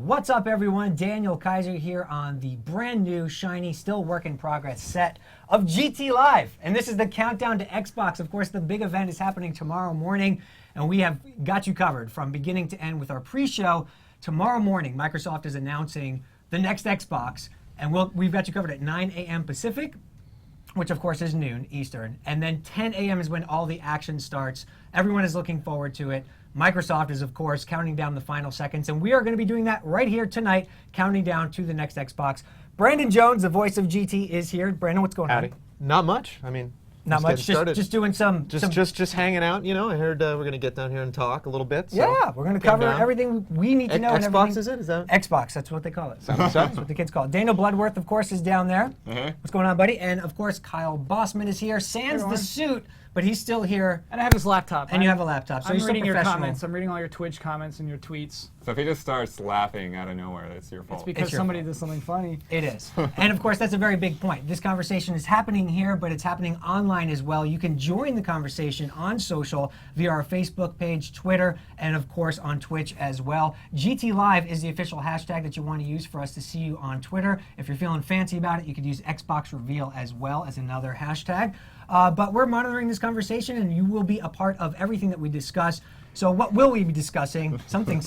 What's up, everyone? Daniel Kaiser here on the brand new, shiny, still work in progress set of GT Live. And this is the countdown to Xbox. Of course, the big event is happening tomorrow morning, and we have got you covered from beginning to end with our pre-show. Tomorrow morning, Microsoft is announcing the next Xbox, and we've got you covered at 9 a.m. Pacific, which of course is noon Eastern, and then 10 a.m. is when all the action starts. Everyone is looking forward to it. Microsoft is, of course, counting down the final seconds, and we are going to be doing that right here tonight, counting down to the next Xbox. Brandon Jones, the voice of GT, is here. Brandon, what's going on? Not much. I mean, not much. Just doing some. Just hanging out. You know, I heard we're going to get down here and talk a little bit. So yeah, we're going to cover everything we need to know. Xbox is it? Is that Xbox? That's what they call it. That's what the kids call it. Daniel Bloodworth, of course, is down there. What's going on, buddy? And of course, Kyle Bosman is here. Sans the suit, but he's still here. And I have his laptop. And you have a laptop, so I'm you're reading still your professional. comments. I'm reading all your Twitch comments and your tweets. So if he just starts laughing out of nowhere, that's your fault. It's because somebody did something funny. It is. And of course, that's a very big point. This conversation is happening here, but it's happening online as well. You can join the conversation on social via our Facebook page, Twitter, and of course on Twitch as well. GT Live is the official hashtag that you want to use for us to see you on Twitter. If you're feeling fancy about it, you could use Xbox Reveal as well as another hashtag. But we're monitoring this conversation, and you will be a part of everything that we discuss. So what will we be discussing? Something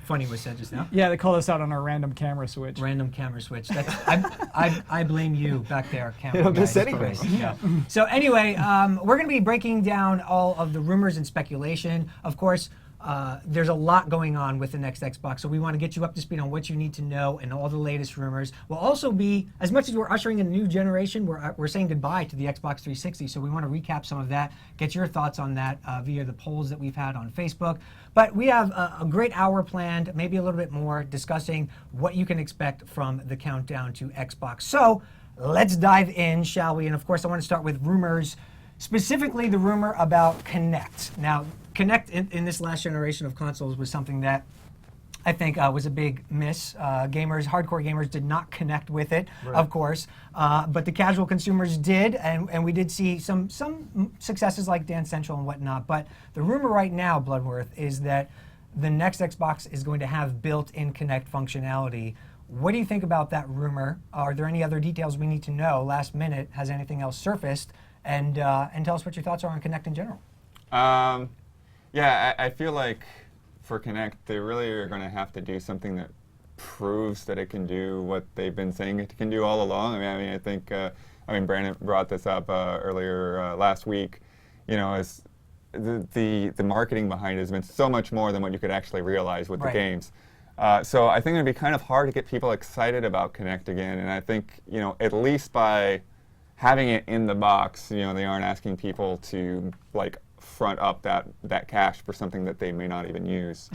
funny was said just now. Yeah, they called us out on our random camera switch. Random camera switch. That's, I blame you back there, camera. You don't guy. miss anything. Yeah. So anyway, we're going to be breaking down all of the rumors and speculation. Of course, there's a lot going on with the next Xbox, so we want to get you up to speed on what you need to know and all the latest rumors. We'll also be, as much as we're ushering in a new generation, we're saying goodbye to the Xbox 360, so we want to recap some of that, get your thoughts on that via the polls that we've had on Facebook. But we have a great hour planned, maybe a little bit more, discussing what you can expect from the countdown to Xbox. So let's dive in, shall we? And of course, I want to start with rumors, specifically the rumor about Kinect. Now, Kinect in this last generation of consoles was something that I think was a big miss. Hardcore gamers did not connect with it, of course, but the casual consumers did, and we did see some successes like Dance Central and whatnot. But the rumor right now, Bloodworth, is that the next Xbox is going to have built-in Kinect functionality. What do you think about that rumor? Are there any other details we need to know? Last minute, has anything else surfaced? And tell us what your thoughts are on Kinect in general. Yeah, I feel like for Kinect, they really are going to have to do something that proves that it can do what they've been saying it can do all along. I think Brandon brought this up earlier last week. You know, as the marketing behind it has been so much more than what you could actually realize with the games. So I think it'd be kind of hard to get people excited about Kinect again. And I think, you know, at least by having it in the box, you know, they aren't asking people to like front up that cash for something that they may not even use.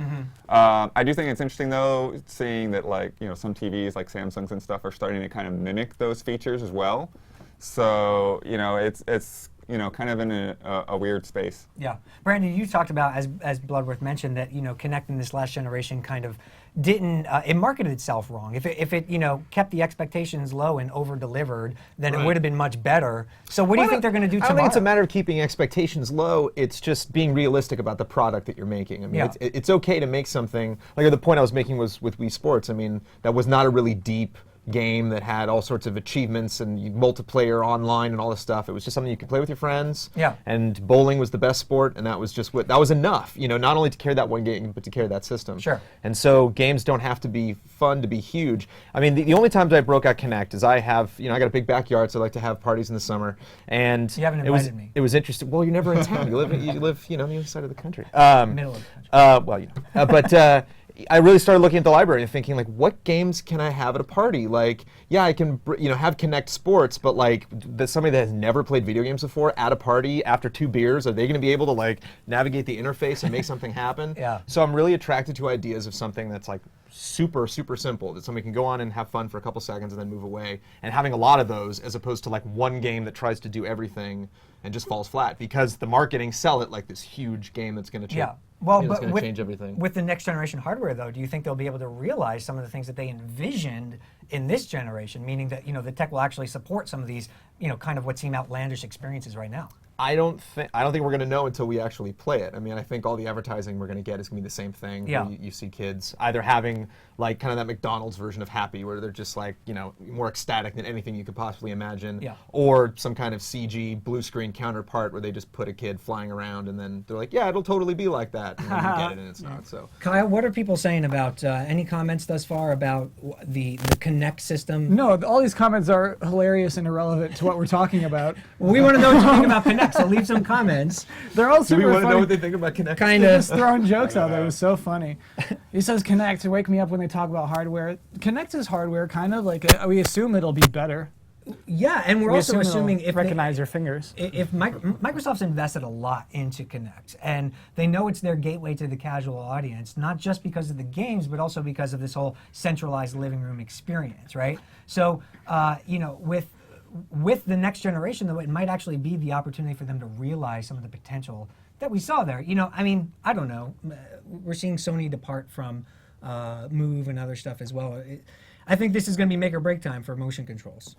I do think it's interesting though, seeing that like, you know, some TVs like Samsung's and stuff are starting to kind of mimic those features as well. So, you know, it's you know, kind of in a weird space. Yeah. Brandon, you talked about, as Bloodworth mentioned, that, you know, Kinect in this last generation kind of didn't, it marketed itself wrong. If it, you know, kept the expectations low and over-delivered, then it would have been much better. So what do you think they're going to do tomorrow? I don't think it's a matter of keeping expectations low. It's just being realistic about the product that you're making. I mean, it's okay to make something, like the point I was making was with Wii Sports. I mean, that was not a really deep game that had all sorts of achievements and multiplayer online and all this stuff. It was just something you could play with your friends. Yeah. And bowling was the best sport, and that was just that was enough. You know, not only to carry that one game, but to carry that system. Sure. And so games don't have to be fun to be huge. I mean, the only times I broke out Kinect is I got a big backyard, so I like to have parties in the summer. And you haven't invited me. It was interesting. Well, you're never in town. You live, you know, on the other side of the country. Middle of the country. Well, you know, but. I really started looking at the library and thinking, like, what games can I have at a party? Like, yeah, I can, you know, have Kinect Sports, but like, somebody that has never played video games before at a party after 2 beers, are they going to be able to like navigate the interface and make something happen? Yeah. So I'm really attracted to ideas of something that's like super simple, that somebody can go on and have fun for a couple seconds and then move away. And having a lot of those, as opposed to like one game that tries to do everything and just falls flat, because the marketing sell it like this huge game that's going to change. Yeah. Well, it's but going to change everything. With the next generation hardware, though, do you think they'll be able to realize some of the things that they envisioned in this generation? Meaning that, you know, the tech will actually support some of these, you know, kind of what seem outlandish experiences right now. I don't think we're going to know until we actually play it. I mean, I think all the advertising we're going to get is going to be the same thing. Yeah. Where you see kids either having like kind of that McDonald's version of happy, where they're just like, more ecstatic than anything you could possibly imagine. Yeah. Or some kind of CG blue screen counterpart where they just put a kid flying around and then they're like, yeah, it'll totally be like that. And then you get it and it's not. So. Kyle, what are people saying about any comments thus far about the Kinect system? No, all these comments are hilarious and irrelevant to what we're talking about. We want to know what you think about Kinect, so leave some comments. They're all Do super we want to funny. know what they think about Kinect? Kind They're of. just throwing jokes out there. It was so funny. He says Kinect to wake me up when they talk about hardware. Kinect is hardware, kind of like we assume it'll be better. Yeah, and we're We also assume assuming it'll if recognize your fingers. if Microsoft's invested a lot into Kinect, and they know it's their gateway to the casual audience, not just because of the games, but also because of this whole centralized living room experience, right? So, with the next generation, though, it might actually be the opportunity for them to realize some of the potential that we saw there. I don't know. We're seeing Sony depart from Move and other stuff as well. I think this is going to be make or break time for motion controls.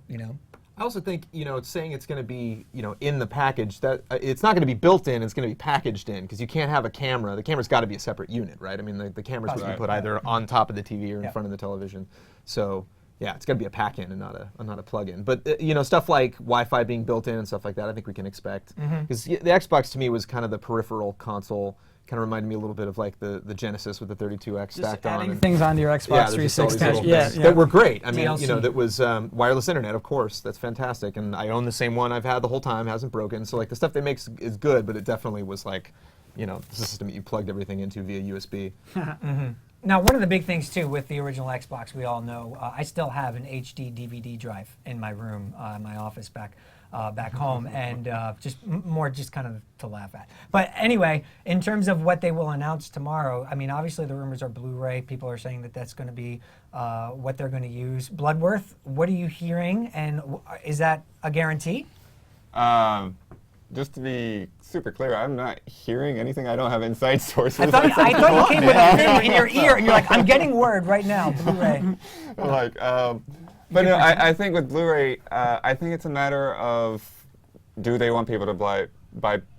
I also think, it's saying it's going to be, in the package, that it's not going to be built in, it's going to be packaged in, because you can't have a camera. The camera's got to be a separate unit, right? I mean, the camera's going to be put either on top of the TV or in front of the television. So, yeah, it's going to be a pack-in and not a plug-in. But, stuff like Wi-Fi being built in and stuff like that, I think we can expect. Because the Xbox, to me, was kind of the peripheral console. Kind of reminded me a little bit of like the Genesis with the 32X stacked on. Adding things onto your Xbox there's just all these 360. little Yeah, things that were great. I mean, TLC. that was wireless internet, of course. That's fantastic. And I own the same one I've had the whole time, hasn't broken. So like the stuff they make is good, but it definitely was like, the system that you plugged everything into via USB. Now, one of the big things too with the original Xbox, we all know, I still have an HD DVD drive in my room, in my office back home, and just kind of to laugh at. But anyway, in terms of what they will announce tomorrow, I mean, obviously the rumors are Blu-ray. People are saying that that's going to be what they're going to use. Bloodworth, what are you hearing, and is that a guarantee? Just to be super clear, I'm not hearing anything. I don't have inside sources. I thought you came with a thing in your ear, and you're like, I'm getting word right now, Blu-ray. But no, I think with Blu-ray, I think it's a matter of, do they want people to buy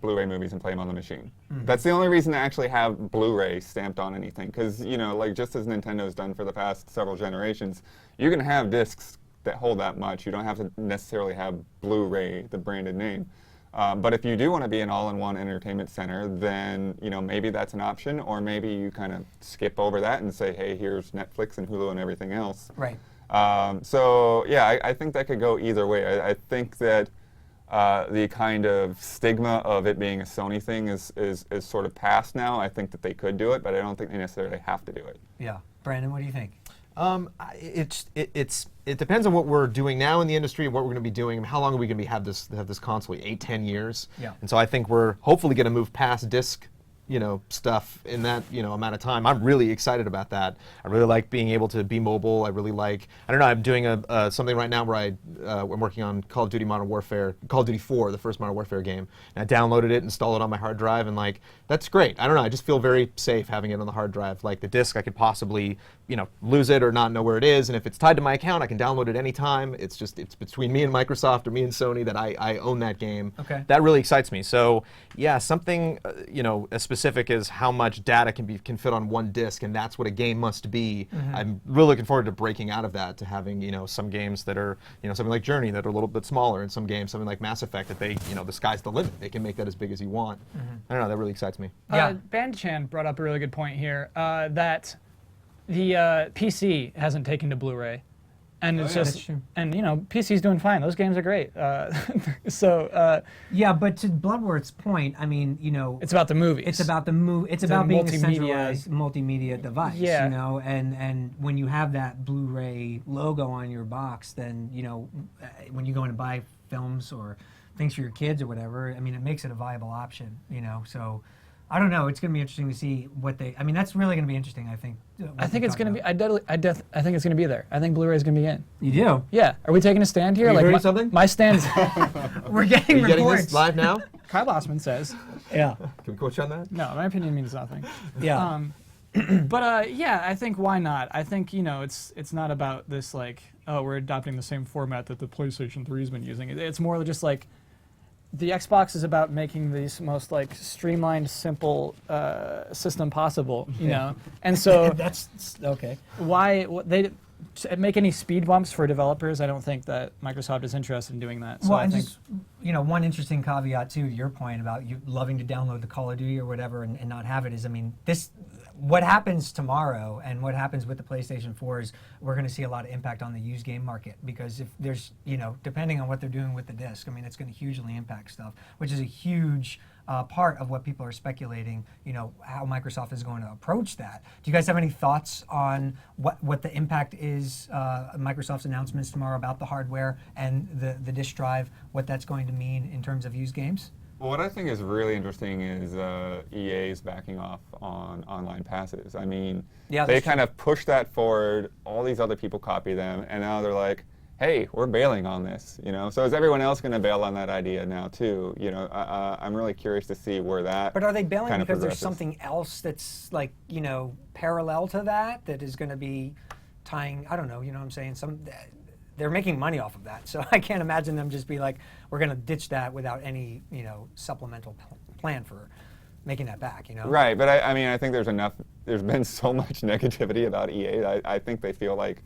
Blu-ray movies and play them on the machine? That's the only reason to actually have Blu-ray stamped on anything. Because, just as Nintendo's done for the past several generations, you can have discs that hold that much. You don't have to necessarily have Blu-ray, the branded name. But if you do want to be an all-in-one entertainment center, then maybe that's an option, or maybe you kind of skip over that and say, hey, here's Netflix and Hulu and everything else. Right. So yeah, I think that could go either way. I think that the kind of stigma of it being a Sony thing is sort of past now. I think that they could do it, but I don't think they necessarily have to do it. Yeah. Brandon, what do you think? It depends on what we're doing now in the industry, what we're going to be doing, and how long are we going to have this console? 8-10 years. Yeah. And so I think we're hopefully going to move past disc, stuff in that amount of time. I'm really excited about that. I really like being able to be mobile. I really like. I don't know. I'm doing something right now where I'm working on Call of Duty Modern Warfare, Call of Duty 4, the first Modern Warfare game. And I downloaded it, installed it on my hard drive, and like that's great. I don't know. I just feel very safe having it on the hard drive. Like the disc, I could possibly lose it or not know where it is. And if it's tied to my account, I can download it anytime. It's between me and Microsoft or me and Sony that I own that game. Okay. That really excites me. So yeah, something as specific as how much data can fit on one disc, and that's what a game must be. I'm really looking forward to breaking out of that, to having some games that are something like Journey that are a little bit smaller, and some games something like Mass Effect that they the sky's the limit. They can make that as big as you want. I don't know. That really excites me. Yeah. Bandchan brought up a really good point here that the PC hasn't taken to Blu-ray, and it's That's just true. and PC's doing fine. Those games are great. Yeah, but to Bloodworth's point, I mean, it's about the movies. it's about the move. It's about being a multimedia. centralized multimedia device. Yeah. And when you have that Blu-ray logo on your box, then when you go in to buy films or things for your kids or whatever, I mean, it makes it a viable option. So. I don't know. It's going to be interesting to see what they. I mean, that's really going to be interesting. I think. I think it's going to be. I think it's going to be there. I think Blu-ray is going to be in. You do. Yeah. Are we taking a stand here? Are you hearing my, something? My stand's. We're getting Are you getting reports. this live now? Kyle Bosman says. Yeah. Can we quote you on that? No, my opinion means nothing. Yeah. But yeah, I think why not? I think it's not about this like we're adopting the same format that the PlayStation 3 has been using. It's more just like the Xbox is about making the most like streamlined, simple system possible, you know. And so That's okay. they to make any speed bumps for developers? I don't think that Microsoft is interested in doing that. So Well, I and think just, one interesting caveat too to your point about you loving to download the Call of Duty or whatever and not have it is, I mean, what happens tomorrow and what happens with the PlayStation 4 is we're going to see a lot of impact on the used game market, because if there's, depending on what they're doing with the disc, I mean, it's going to hugely impact stuff, which is a huge part of what people are speculating, how Microsoft is going to approach that. Do you guys have any thoughts on what the impact is, Microsoft's announcements tomorrow about the hardware and the disk drive, what that's going to mean in terms of used games? Well, what I think is really interesting is EA's backing off on online passes. I mean, they kind of push that forward, all these other people copy them, and now they're like, hey, we're bailing on this, So is everyone else going to bail on that idea now too? I'm really curious to see where that. But are they bailing kind of because there's progresses. something else that's like, parallel to that is going to be tying, I don't know, what I'm saying? They're making money off of that, so I can't imagine them just be like, we're going to ditch that without any, supplemental plan for making that back, Right, but I mean, I think there's been so much negativity about EA. I think they feel like,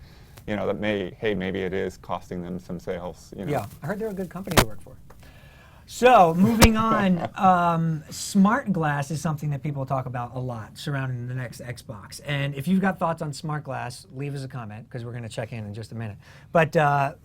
that maybe it is costing them some sales. Yeah, I heard they're a good company to work for. So, moving on, smart glass is something that people talk about a lot surrounding the next Xbox. And if you've got thoughts on smart glass, leave us a comment, because we're going to check in just a minute. But,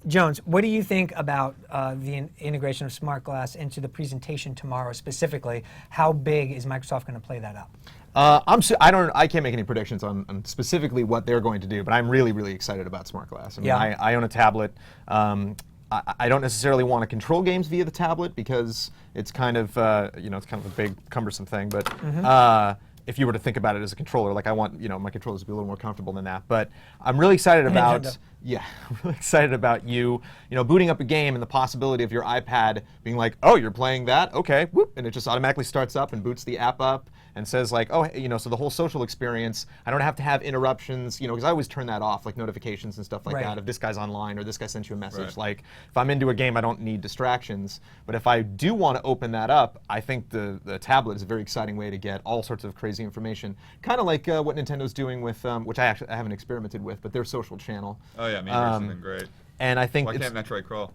Jones, what do you think about the integration of smart glass into the presentation tomorrow specifically? How big is Microsoft going to play that up? I can't make any predictions on specifically what they're going to do, but I'm really, really excited about smart glass. I mean, I own a tablet. I don't necessarily want to control games via the tablet because it's kind of it's kind of a big cumbersome thing. But if you were to think about it as a controller, like I want my controllers to be a little more comfortable than that. But I'm really excited about I'm really excited about you booting up a game and the possibility of your iPad being like, oh, you're playing that, okay, whoop, and it just automatically starts up and boots the app up and says like, oh, so the whole social experience, I don't have to have interruptions, because I always turn that off, like notifications and stuff like that, if this guy's online or this guy sent you a message. Right. Like, if I'm into a game, I don't need distractions. But if I do want to open that up, I think the tablet is a very exciting way to get all sorts of crazy information. Kind of like what Nintendo's doing with, which I haven't experimented with, but their social channel. Oh yeah, maybe something great. And I think Why can't Metroid crawl?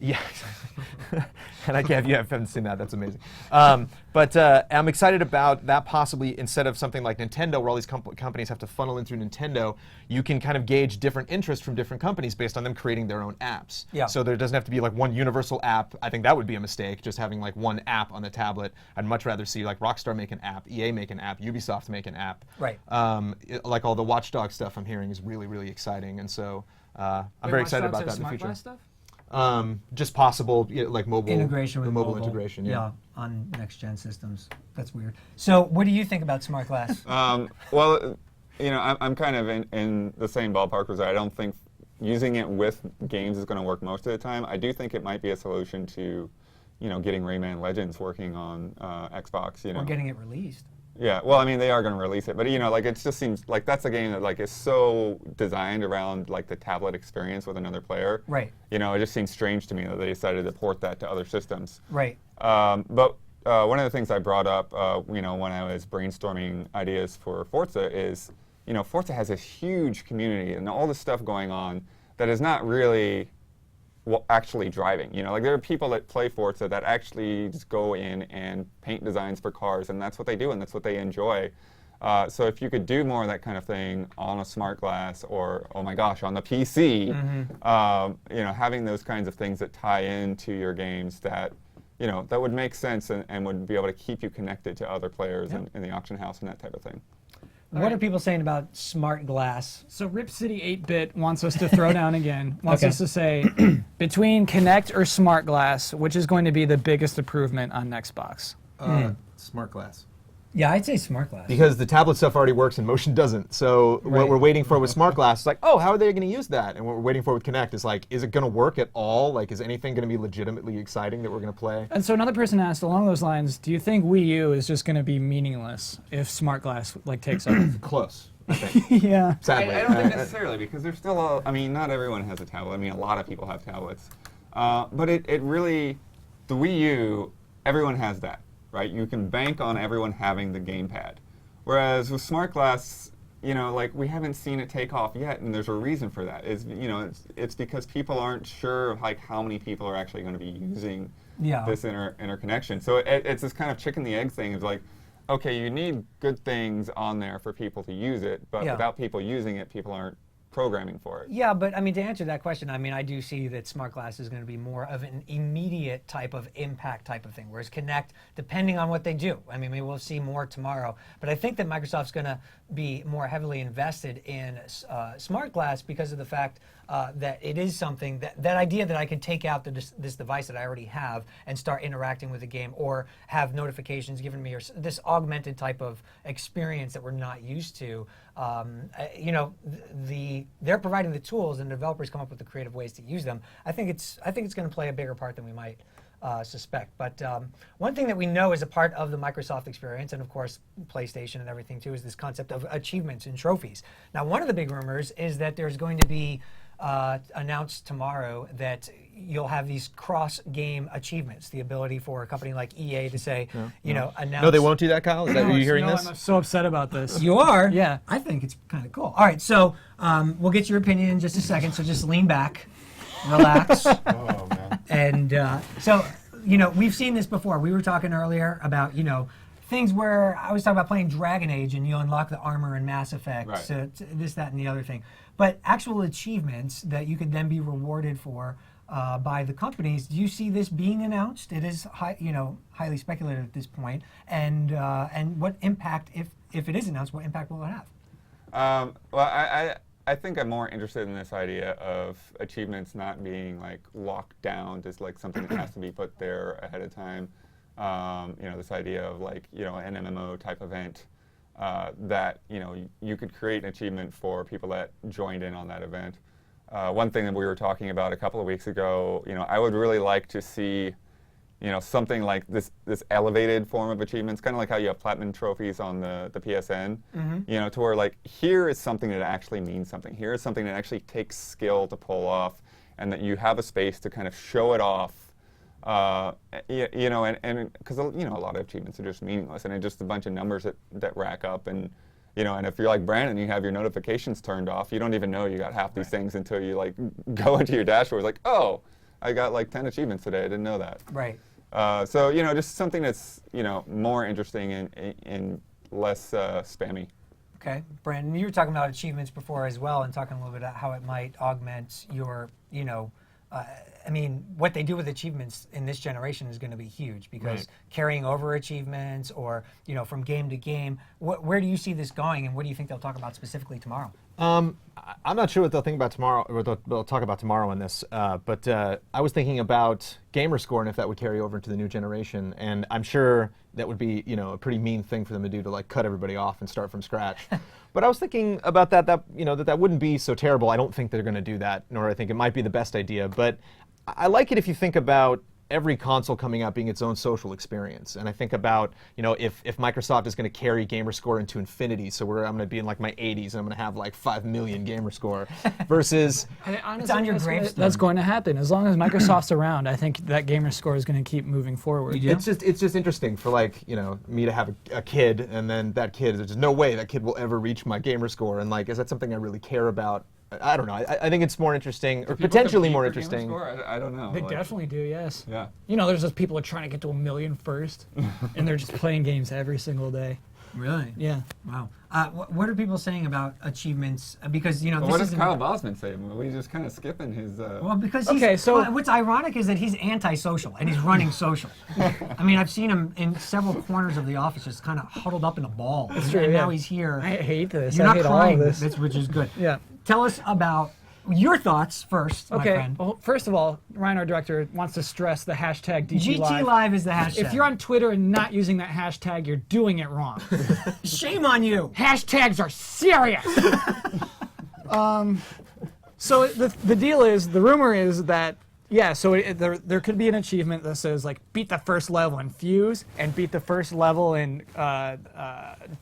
Yeah, exactly. And I haven't seen that. That's amazing. But I'm excited about that possibly instead of something like Nintendo, where all these companies have to funnel in through Nintendo. You can kind of gauge different interests from different companies based on them creating their own apps. Yeah. So there doesn't have to be like one universal app. I think that would be a mistake, just having like one app on the tablet. I'd much rather see like Rockstar make an app, EA make an app, Ubisoft make an app. Right. Like all the Watch Dogs stuff I'm hearing is really, really exciting. And so I'm very excited about that in the future. Stuff? Just possible, like mobile Integration with the mobile integration. Yeah, on next-gen systems. That's weird. So, what do you think about smart glass? Well, I'm kind of in the same ballpark as I don't think using it with games is going to work most of the time. I do think it might be a solution to, getting Rayman Legends working on Xbox. Or getting it released. Yeah, well, I mean, they are going to release it, but like it just seems like that's a game that like is so designed around like the tablet experience with another player. Right. It just seems strange to me that they decided to port that to other systems. Right. But one of the things I brought up, when I was brainstorming ideas for Forza is, Forza has this huge community and all this stuff going on that is not really actually driving. Like there are people that play Forza that actually just go in and paint designs for cars, and that's what they do, and that's what they enjoy. So if you could do more of that kind of thing on a smart glass, or oh my gosh, on the PC, having those kinds of things that tie into your games that that would make sense and would be able to keep you connected to other players in the auction house and that type of thing. What are people saying about smart glass? So Rip City 8-Bit wants us to throw down again. Wants Okay. us to say, between Kinect or Smart Glass, which is going to be the biggest improvement on Xbox? Smart glass. Yeah, I'd say smart glass. Because the tablet stuff already works and motion doesn't. So Right. what we're waiting for with smart glass is like, oh, how are they going to use that? And what we're waiting for with Kinect is like, is it going to work at all? Like, is anything going to be legitimately exciting that we're going to play? And so another person asked along those lines, do you think Wii U is just going to be meaningless if Smart Glass takes off? Close, I think. Yeah. Sadly. I don't think necessarily, because there's still not everyone has a tablet. I mean, a lot of people have tablets. But it really, the Wii U, everyone has that, right? You can bank on everyone having the gamepad. Whereas with Smart Glass, like we haven't seen it take off yet, and there's a reason for that. It's because people aren't sure of like how many people are actually going to be using this interconnection. So it's this kind of chicken the egg thing. It's like, okay, you need good things on there for people to use it, but without people using it, people aren't programming for it. Yeah, but I mean, to answer that question, I mean, I do see that smart glass is going to be more of an immediate type of impact type of thing, whereas Kinect, depending on what they do, I mean, maybe we'll see more tomorrow, but I think that Microsoft's going to be more heavily invested in smart glass because of the fact that it is something that idea that I could take out this device that I already have and start interacting with the game, or have notifications given me, or this augmented type of experience that we're not used to. They're providing the tools, and developers come up with the creative ways to use them. I think it's going to play a bigger part than we might suspect. But one thing that we know is a part of the Microsoft experience, and of course PlayStation and everything too, is this concept of achievements and trophies. Now, one of the big rumors is that there's going to be announced tomorrow that you'll have these cross-game achievements, the ability for a company like EA to say, announce. No, they won't do that, Kyle? Are you hearing this? I'm so upset about this. You are? Yeah. I think it's kind of cool. All right, so we'll get your opinion in just a second, so just lean back, relax. Oh, man. And so, we've seen this before. We were talking earlier about, things where I was talking about playing Dragon Age and you unlock the armor in Mass Effect, Right. so this, that, and the other thing. But actual achievements that you could then be rewarded for by the companies. Do you see this being announced? It is highly speculative at this point. And what impact, if it is announced, what impact will it have? Well, I think I'm more interested in this idea of achievements not being like locked down to like something that has to be put there ahead of time. This idea of like an MMO type event that you could create an achievement for people that joined in on that event. One thing that we were talking about a couple of weeks ago, I would really like to see something like this elevated form of achievements, kind of like how you have platinum trophies on the PSN, to where like here is something that actually means something. Here is something that actually takes skill to pull off, and that you have a space to kind of show it off. And because a lot of achievements are just meaningless, and it's just a bunch of numbers that rack up, and and if you're like Brandon, you have your notifications turned off, you don't even know you got half these things until you like go into your dashboard, like, oh, I got like 10 achievements today. I didn't know that. Right. So just something that's more interesting and less spammy. Okay, Brandon, you were talking about achievements before as well, and talking a little bit about how it might augment your, what they do with achievements in this generation is going to be huge, because carrying over achievements or, from game to game, where do you see this going, and what do you think they'll talk about specifically tomorrow? I'm not sure what they'll think about tomorrow, or what they'll talk about tomorrow on this, but I was thinking about gamer score and if that would carry over into the new generation, and I'm sure that would be a pretty mean thing for them to do, to like cut everybody off and start from scratch. But I was thinking about that wouldn't be so terrible. I don't think they're going to do that, nor I think it might be the best idea, but I like it if you think about every console coming out being its own social experience. And I think about, if Microsoft is going to carry gamerscore into infinity, so I'm going to be in like my 80s and I'm going to have like 5 million gamerscore, versus Honestly, it's on your gravestone. That's going to happen. As long as Microsoft's around, I think that gamerscore is going to keep moving forward. it's just interesting for like, me to have a kid, and then that kid, there's no way that kid will ever reach my gamerscore, and like, is that something I really care about? I don't know. I think it's more interesting, or potentially more interesting. I don't know. They definitely do, yes. Yeah. There's those people who are trying to get to 1 million first, and they're just playing games every single day. Really? Yeah. Wow. What are people saying about achievements? Because this what does is Kyle Bosman say? Well, we just kind of skipping his. Well, because what's ironic is that he's anti-social and he's running social. I mean, I've seen him in several corners of the office, just kind of huddled up in a ball. That's true, and yeah. now he's here. I hate this. You're I not hate crying, all of this. which is good. Yeah. Tell us about your thoughts first, my Okay. friend. Well, first of all, Ryan, our director, wants to stress the hashtag DT GT Live is the hashtag. If you're on Twitter and not using that hashtag, you're doing it wrong. Shame on you. Hashtags are serious. So the deal is, the rumor is that, there could be an achievement that says like beat the first level in Fuse and beat the first level in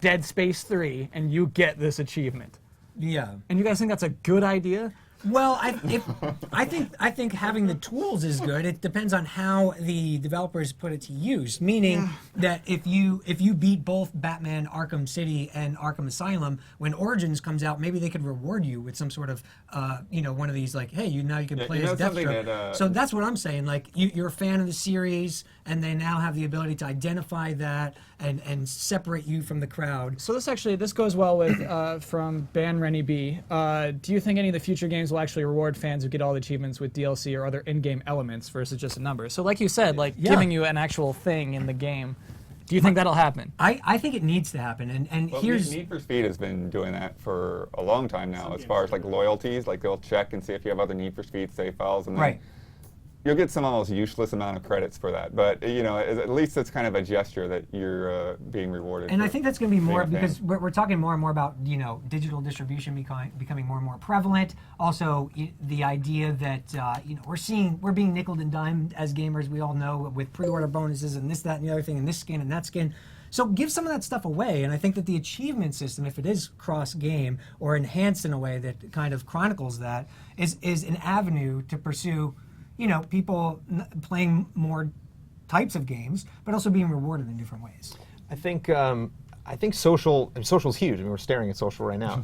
Dead Space 3, and you get this achievement. Yeah. And you guys think that's a good idea? Well, I think having the tools is good. It depends on how the developers put it to use. Meaning that if you beat both Batman Arkham City and Arkham Asylum, when Origins comes out, maybe they could reward you with some sort of one of these, like, hey, now you can play as Deathstroke. So that's what I'm saying. Like, you're a fan of the series, and they now have the ability to identify that and separate you from the crowd. So this goes well with from Ban Rennie B. Do you think any of the future games will actually reward fans who get all the achievements with DLC or other in-game elements versus just a number? So like you said, giving you an actual thing in the game. Do you think that'll happen? I think it needs to happen. And Well, here's Need for Speed has been doing that for a long time now, as far as like loyalties. Like they'll check and see if you have other Need for Speed save files, and then right. you'll get some almost useless amount of credits for that. But at least it's kind of a gesture that you're being rewarded. And for I think that's going to be more being a fan. because we're talking more and more about digital distribution becoming more and more prevalent. Also, the idea that we're being nickeled and dimed as gamers. We all know, with pre-order bonuses and this, that, and the other thing, and this skin and that skin. So give some of that stuff away. And I think that the achievement system, if it is cross-game or enhanced in a way that kind of chronicles that, is an avenue to pursue. People playing more types of games, but also being rewarded in different ways. I think social's huge. I mean, we're staring at social right now.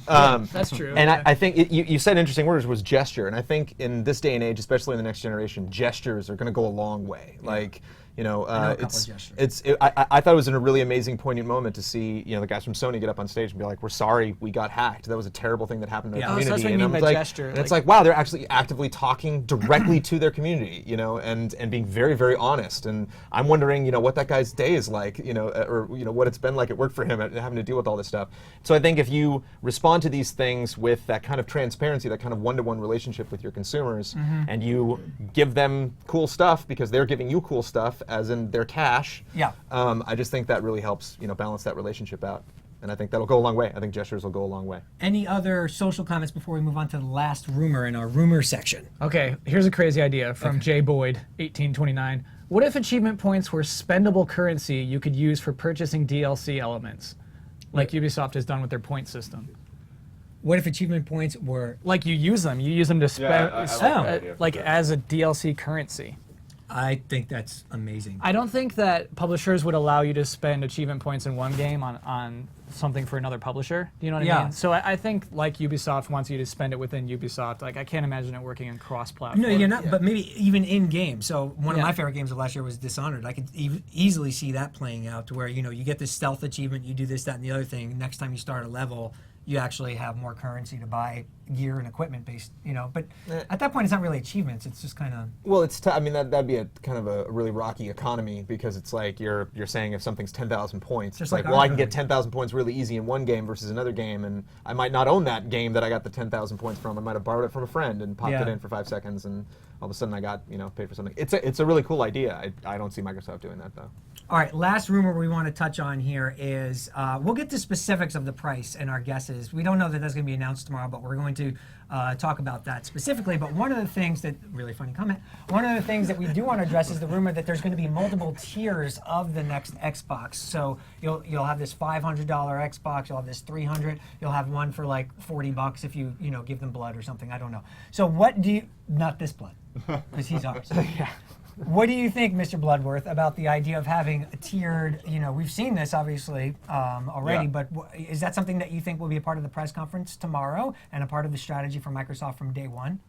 That's true. And I think you said interesting words was gesture, and I think in this day and age, especially in the next generation, gestures are going to go a long way. Yeah. Like, I know a couple of gestures. I thought it was a really amazing, poignant moment to see the guys from Sony get up on stage and be like, "We're sorry, we got hacked. That was a terrible thing that happened to our community." So that's what you mean by gesture. And it's like, wow, they're actually actively talking directly to their community, and being very, very honest. And I'm wondering, what that guy's day is like, or what it's been like at work for him, having to deal with all this stuff. So I think if you respond to these things with that kind of transparency, that kind of one-to-one relationship with your consumers, and you give them cool stuff because they're giving you cool stuff, as in their cash. Yeah. I just think that really helps, balance that relationship out. And I think that'll go a long way. I think gestures will go a long way. Any other social comments before we move on to the last rumor in our rumor section? Okay, here's a crazy idea from Jay Boyd, 1829. What if achievement points were spendable currency you could use for purchasing DLC elements, like Ubisoft has done with their point system? What if achievement points were... Like you use them to spend, I like that idea for sure. as a DLC currency. I think that's amazing. I don't think that publishers would allow you to spend achievement points in one game on something for another publisher. Do you know what I mean? So I think like Ubisoft wants you to spend it within Ubisoft. Like I can't imagine it working in cross-platform. No, you're not. But maybe even in game. So one of my favorite games of last year was Dishonored. I could easily see that playing out to where you get this stealth achievement, you do this, that, and the other thing. Next time you start a level, you actually have more currency to buy gear and equipment based, But at that point, it's not really achievements. It's just kind of... Well, I mean, that'd be a kind of a really rocky economy, because it's like you're saying if something's 10,000 points, Just it's like well, I can get 10,000 points really easy in one game versus another game, and I might not own that game that I got the 10,000 points from. I might have borrowed it from a friend and popped it in for 5 seconds, and all of a sudden I got, paid for something. It's a really cool idea. I don't see Microsoft doing that, though. All right, last rumor we want to touch on here is, we'll get to specifics of the price and our guesses. We don't know that that's going to be announced tomorrow, but we're going to talk about that specifically. But one of the things that, really funny comment, one of the things that we do want to address is the rumor that there's going to be multiple tiers of the next Xbox. So you'll have this $500 Xbox, you'll have this $300, you'll have one for like $40 if you give them blood or something, I don't know. So what do you, not this blood, because he's ours. Yeah. What do you think, Mr. Bloodworth, about the idea of having a tiered, we've seen this obviously already, but is that something that you think will be a part of the press conference tomorrow and a part of the strategy for Microsoft from day one?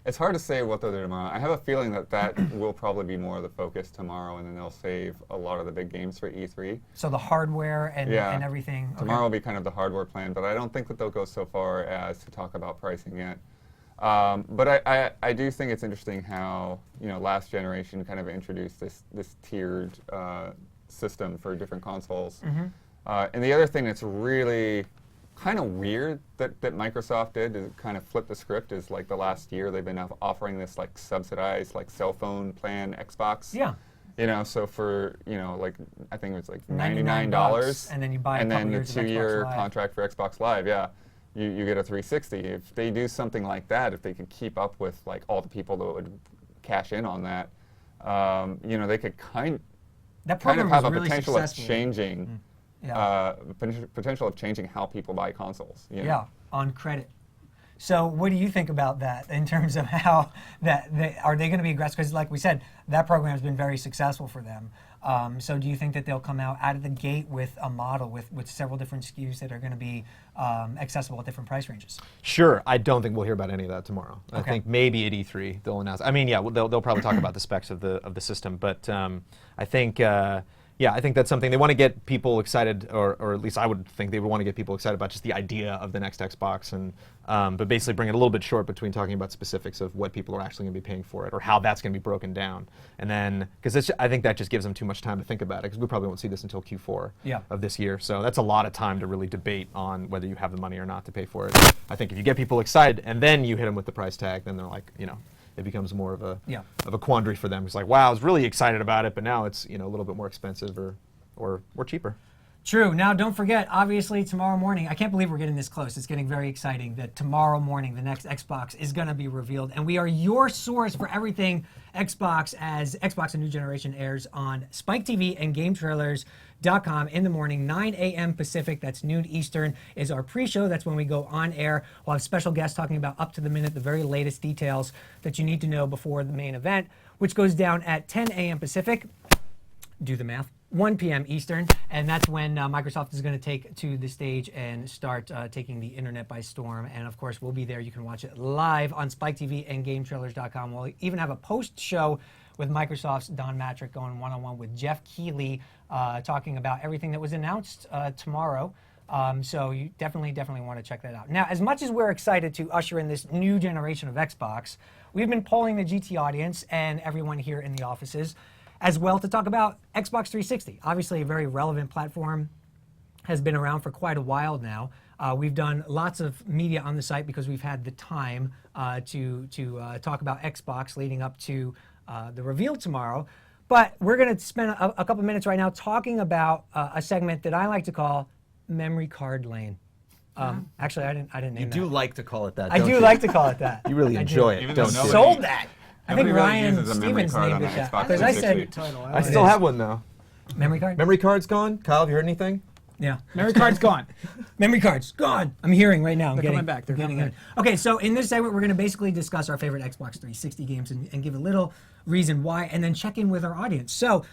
It's hard to say what they'll do tomorrow. I have a feeling that will probably be more of the focus tomorrow, and then they'll save a lot of the big games for E3. So the hardware and everything. Tomorrow will be kind of the hardware plan, but I don't think that they'll go so far as to talk about pricing yet. But I do think it's interesting how last generation kind of introduced this tiered system for different consoles. And the other thing that's really kind of weird that Microsoft did to kind of flip the script is like the last year they've been offering this like subsidized like cell phone plan Xbox. Yeah. So for like I think it was like $99, and then you buy and then the years of 2-year Xbox Live. contract for Xbox Live. Yeah. You get a 360. If they do something like that, if they could keep up with like all the people that would cash in on that, they could kind of have a really potential of successful. changing, potential of changing how people buy consoles. Yeah, on credit. So what do you think about that in terms of how are they going to be aggressive? Because like we said, that program has been very successful for them. So do you think that they'll come out of the gate with a model with several different SKUs that are going to be accessible at different price ranges? Sure. I don't think we'll hear about any of that tomorrow. I Okay. think maybe at E3 they'll announce. I mean, yeah, they'll probably talk about the specs of the system, but I think. Yeah, I think that's something they want to get people excited, or at least I would think they would want to get people excited about just the idea of the next Xbox, and but basically bring it a little bit short between talking about specifics of what people are actually going to be paying for it, or how that's going to be broken down, and then because I think that just gives them too much time to think about it, because we probably won't see this until Q4 of this year, so that's a lot of time to really debate on whether you have the money or not to pay for it. I think if you get people excited and then you hit them with the price tag, then they're like, it becomes more of a quandary for them. It's like, wow, I was really excited about it, but now it's a little bit more expensive or cheaper. True. Now, don't forget, obviously, tomorrow morning, I can't believe we're getting this close. It's getting very exciting that tomorrow morning, the next Xbox is going to be revealed. And we are your source for everything Xbox as Xbox A New Generation airs on Spike TV and GameTrailers.com in the morning, 9 a.m. Pacific. That's noon Eastern is our pre-show. That's when we go on air. We'll have special guests talking about up to the minute, the very latest details that you need to know before the main event, which goes down at 10 a.m. Pacific. Do the math. 1 p.m. Eastern, and that's when Microsoft is going to take to the stage and start taking the internet by storm. And of course, we'll be there. You can watch it live on Spike TV and GameTrailers.com. We'll even have a post-show with Microsoft's Don Matrick going one-on-one with Jeff Keighley, talking about everything that was announced tomorrow. So you definitely want to check that out. Now, as much as we're excited to usher in this new generation of Xbox, we've been polling the GT audience and everyone here in the offices as well to talk about Xbox 360. Obviously a very relevant platform, has been around for quite a while now. We've done lots of media on the site because we've had the time to talk about Xbox leading up to the reveal tomorrow. But we're going to spend a couple minutes right now talking about a segment that I like to call Memory Card Lane. Actually, I didn't name that. You do like to call it that, I don't do you? like to call it that. You really enjoy it, Even though don't you? nobody- Sold that. I think Nobody really Ryan uses a memory Stevens card named on it the that. Xbox Because I 360. said I still have one, though. memory card. Memory card's gone? Kyle, have you heard anything? Yeah. Memory card's gone. Memory cards gone. I'm hearing right now. They're coming back. They're coming in. Okay, so in this segment, we're going to basically discuss our favorite Xbox 360 games and give a little reason why, and then check in with our audience. So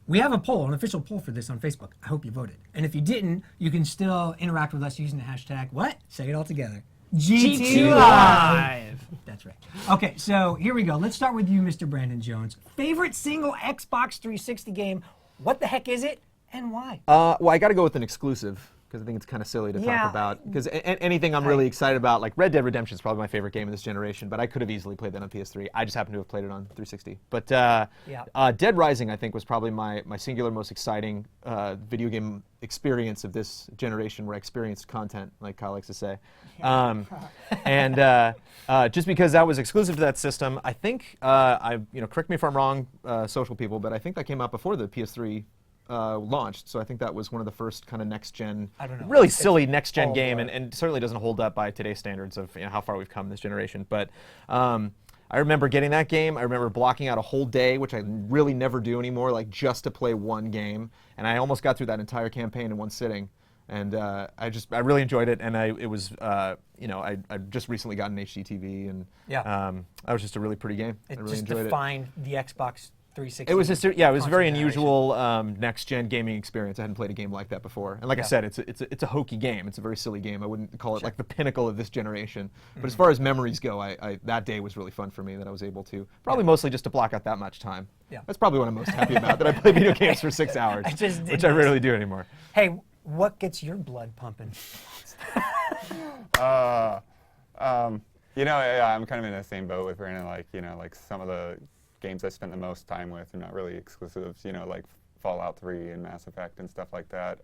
we have a poll, an official poll for this on Facebook. I hope you voted. And if you didn't, you can still interact with us using the hashtag, what? Say it all together. GT Live. That's right. Okay, so here we go. Let's start with you, Mr. Brandon Jones. Favorite single Xbox 360 game? What the heck is it, and why? Well, I got to go with an exclusive, because I think it's kind of silly to talk about. Because anything I'm really excited about, like Red Dead Redemption is probably my favorite game of this generation, but I could have easily played that on PS3. I just happen to have played it on 360. But Dead Rising, I think, was probably my singular most exciting video game experience of this generation, where I experienced content, like Kyle likes to say. And just because that was exclusive to that system, I think, correct me if I'm wrong, social people, but I think that came out before the PS3 launched, so I think that was one of the first kind of next-gen, really silly next-gen game, and certainly doesn't hold up by today's standards of how far we've come in this generation. But I remember getting that game. I remember blocking out a whole day, which I really never do anymore, like just to play one game, and I almost got through that entire campaign in one sitting. And I really enjoyed it, and I just recently got an HD TV, and that was just a really pretty game. I really enjoyed it. It defined the Xbox 360. It was just it was a very unusual next-gen gaming experience. I hadn't played a game like that before, and like I said, it's a hokey game. It's a very silly game. I wouldn't call it like the pinnacle of this generation. But as far as memories go, that day was really fun for me. That I was able to probably mostly just to block out that much time. Yeah. That's probably what I'm most happy about. That I play video games for 6 hours, which I rarely do anymore. Hey, what gets your blood pumping? I'm kind of in the same boat with Brandon. Like some of the games I spent the most time with are not really exclusives, like Fallout 3 and Mass Effect and stuff like that.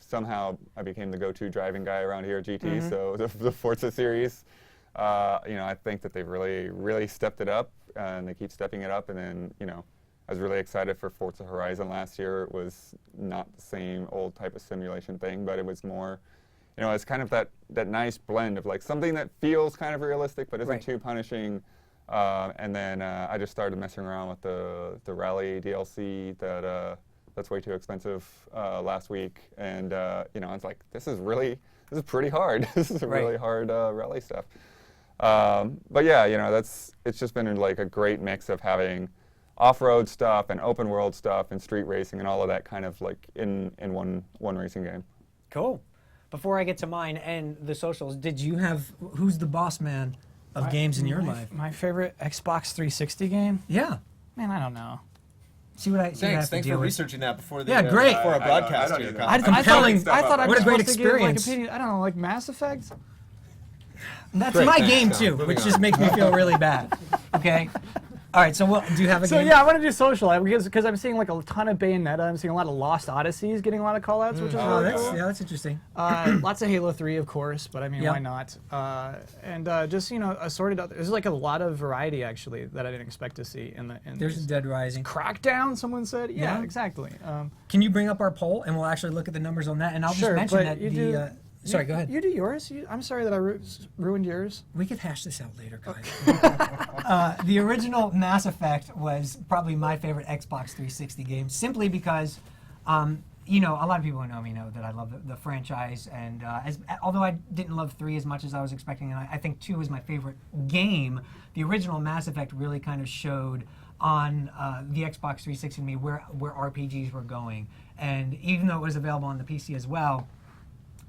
Somehow I became the go-to driving guy around here at GT, so the Forza series, I think that they've really stepped it up, and they keep stepping it up, and then, I was really excited for Forza Horizon last year. It was not the same old type of simulation thing, but it was more, it's kind of that nice blend of like something that feels kind of realistic but isn't too punishing. And then I just started messing around with the Rally DLC that that's way too expensive last week, and it's like this is pretty hard. This is really hard rally stuff. But yeah, it's just been like a great mix of having off-road stuff and open world stuff and street racing and all of that kind of like in one racing game. Cool. Before I get to mine and the socials, who's the boss man of games in your life? My favorite Xbox 360 game? Yeah. Man, I don't know. See what I have Thanks to for deal with. researching that before the Yeah, great. before our broadcast I here. don't Kyle. either. Compelling I thought I What was a great supposed to give, like, experience. opinion. I don't know, like Mass Effect? That's Great, my thanks, game Tom. too, Moving which on. just makes me feel really bad. Okay. All right. So do you have a So game? yeah, I want to do social because I'm seeing like a ton of Bayonetta. I'm seeing a lot of Lost Odysseys getting a lot of callouts, which is Oh, really that's cool. that's interesting. Lots of Halo 3, of course, but I mean, Yeah. why not? And just assorted other. There's like a lot of variety actually that I didn't expect to see in There's this. Dead Rising. Crackdown. Someone said, yeah, Yeah. exactly. Can you bring up our poll and we'll actually look at the numbers on that? And I'll Sure, just mention but that you the. do- Sorry, go ahead. You do yours. I'm sorry that I ruined yours. We could hash this out later, guys. The original Mass Effect was probably my favorite Xbox 360 game, simply because, a lot of people who know me know that I love the franchise, and although I didn't love 3 as much as I was expecting, and I think 2 is my favorite game, the original Mass Effect really kind of showed on the Xbox 360 to me where RPGs were going, and even though it was available on the PC as well,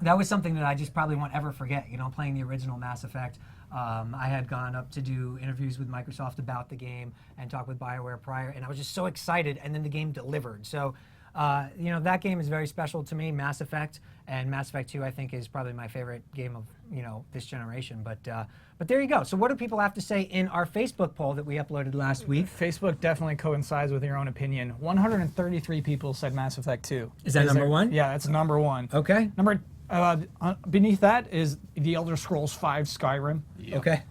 that was something that I just probably won't ever forget, playing the original Mass Effect. I had gone up to do interviews with Microsoft about the game and talk with BioWare prior, and I was just so excited, and then the game delivered. So, that game is very special to me, Mass Effect, and Mass Effect 2 I think is probably my favorite game of, this generation. But there you go. So what do people have to say in our Facebook poll that we uploaded last week? Facebook definitely coincides with your own opinion. 133 people said Mass Effect 2. Is that number one? Yeah, it's number one. Okay. Beneath that is The Elder Scrolls V Skyrim. Okay.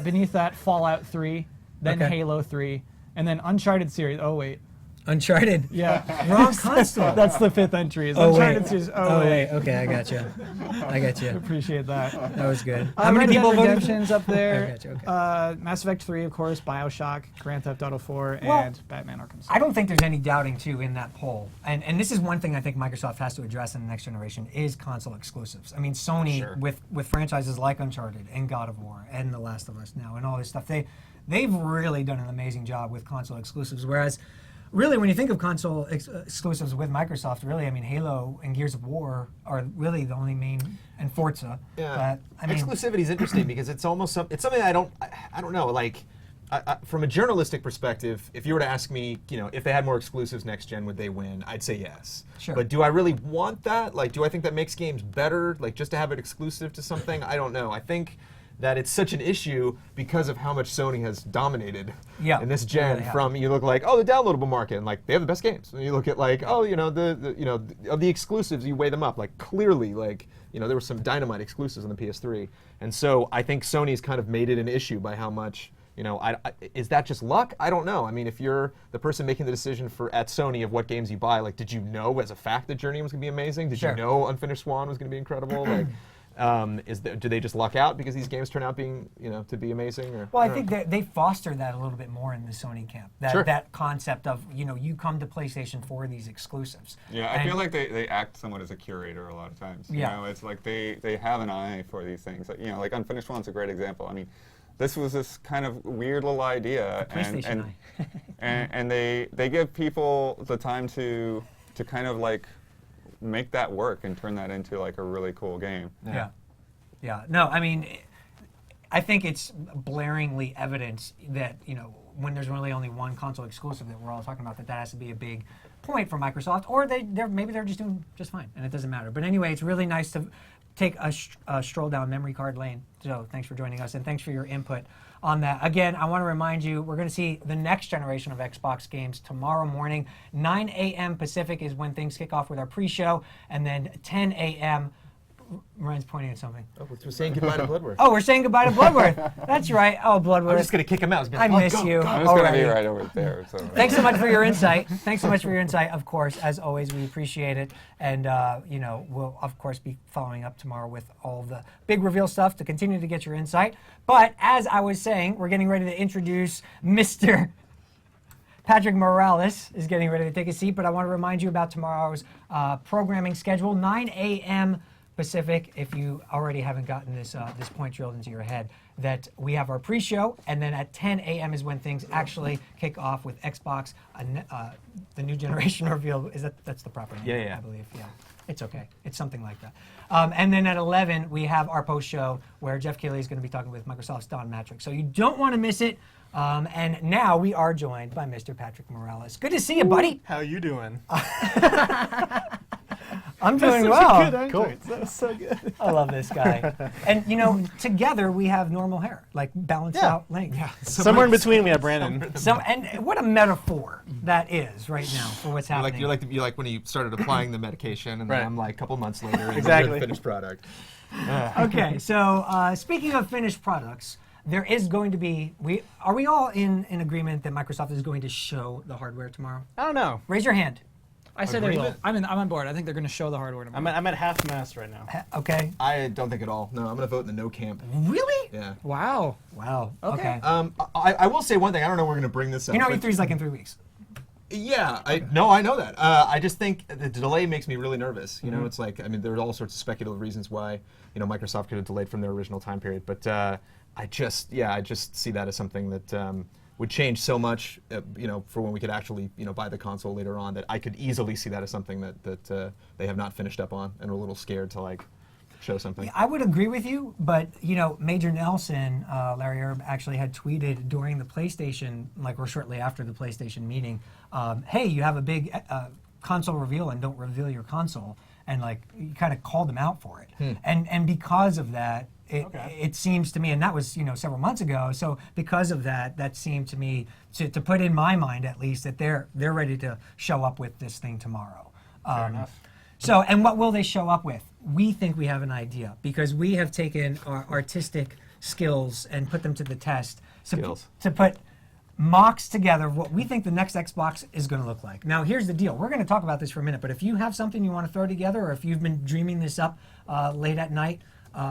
Beneath that, Fallout 3, then Okay. Halo 3, and then Uncharted series. Oh, wait. Uncharted. Yeah. Wrong console. That's the 5th entry. Is Oh, Uncharted wait. series. Oh, wait. Okay, I got you. Appreciate that. That was good. How many Red Dead people voted? Redemption's up there. I got you, okay. Mass Effect 3, of course, BioShock, Grand Theft Auto 4, Well, and Batman Arkham City. I don't think there's any doubting, too, in that poll. And this is one thing I think Microsoft has to address in the next generation is console exclusives. I mean, Sony, Sure. with franchises like Uncharted and God of War and The Last of Us now and all this stuff, they've really done an amazing job with console exclusives. Whereas, really, when you think of console exclusives with Microsoft, really, I mean, Halo and Gears of War are really the only main, and Forza. Yeah. But, I mean, Exclusivity is interesting because it's almost it's something I don't know. Like, from a journalistic perspective, if you were to ask me, if they had more exclusives next gen, would they win? I'd say yes. Sure. But do I really want that? Like, do I think that makes games better? Like, just to have it exclusive to something? I don't know. I think that it's such an issue because of how much Sony has dominated in this gen. really have. From you look like, oh, the downloadable market, and like they have the best games. And you look at like, oh, of the exclusives, you weigh them up. Like clearly, like there were some dynamite exclusives on the PS3, and so I think Sony's kind of made it an issue by how much. Is that just luck? I don't know. I mean, if you're the person making the decision at Sony of what games you buy, like, did you know as a fact that Journey was going to be amazing? Did Sure. you know Unfinished Swan was going to be incredible? Like. Do they just luck out because these games turn out being, to be amazing? Or, well, I think that they foster that a little bit more in the Sony camp. That concept of, you come to PlayStation for these exclusives. Yeah, I feel like they act somewhat as a curator a lot of times. Yeah. It's like they have an eye for these things. Like Unfinished One's a great example. I mean, this was this kind of weird little idea, PlayStation and they give people the time to kind of like make that work and turn that into like a really cool game. Yeah. No, I mean, I think it's blaringly evident that, when there's really only one console exclusive that we're all talking about, that has to be a big point for Microsoft, or maybe they're just doing just fine, and it doesn't matter. But anyway, it's really nice to take a stroll down memory card lane. So thanks for joining us, and thanks for your input on that. Again, I want to remind you, we're going to see the next generation of Xbox games tomorrow morning. 9 a.m. Pacific is when things kick off with our pre-show, and then 10 a.m. Ryan's pointing at something. Oh, we're saying goodbye to Bloodworth. Oh, we're saying goodbye to Bloodworth. That's right. Oh, Bloodworth. I'm just going to kick him out. I miss you. I'm just going to be already. right over there. So. Thanks so much for your insight. Of course. As always, we appreciate it. And, we'll, of course, be following up tomorrow with all the big reveal stuff to continue to get your insight. But as I was saying, we're getting ready to introduce Mr. Patrick Morales is getting ready to take a seat, but I want to remind you about tomorrow's programming schedule, 9 a.m. Pacific, if you already haven't gotten this point drilled into your head, that we have our pre-show, and then at 10 a.m. is when things actually kick off with Xbox, the new generation reveal. That's the proper name? Yeah. I believe, yeah. It's okay. It's something like that. And then at 11, we have our post-show where Jeff Keighley is going to be talking with Microsoft's Don Matrick. So you don't want to miss it. And now we are joined by Mr. Patrick Morales. Good to see you, buddy. How you doing? I'm doing well. Cool. That was so good. I love this guy. And together we have normal hair, like balanced out length. Yeah. Somewhere in between, we have Brandon. And what a metaphor that is right now for what's happening. You're like when you started applying the medication, and Right. then I'm like a couple months later, and Exactly. you're the finished product. Okay, so speaking of finished products, there is going to be. Are we all in agreement that Microsoft is going to show the hardware tomorrow? I don't know. Raise your hand. I say they will. Agreement? I'm on board. I think they're going to show the hardware tomorrow. I'm at half mast right now. Okay. I don't think at all. No, I'm going to vote in the no camp. Really? Yeah. Wow. Wow. Okay. I will say one thing. I don't know. We're going to bring this up. You know, but- E3 is like in 3 weeks. Yeah, I know that. I just think the delay makes me really nervous. You know, it's like, I mean, there are all sorts of speculative reasons why, Microsoft could have delayed from their original time period. But I just see that as something that would change so much, for when we could actually, buy the console later on, that I could easily see that as something that they have not finished up on and are a little scared to, like, show something. I would agree with you, but Major Nelson, Larry Erb, actually had tweeted during the PlayStation, or shortly after the PlayStation meeting, hey, you have a big console reveal and don't reveal your console, and you kind of called them out for it. And because of that, it seems to me, and that was several months ago. So because of that, that seemed to me to put in my mind at least that they're ready to show up with this thing tomorrow. Fair enough. So, and what will they show up with? We think we have an idea because we have taken our artistic skills and put them to the test to put mocks together of what we think the next Xbox is going to look like. Now, here's the deal. We're going to talk about this for a minute, but if you have something you want to throw together, or if you've been dreaming this up late at night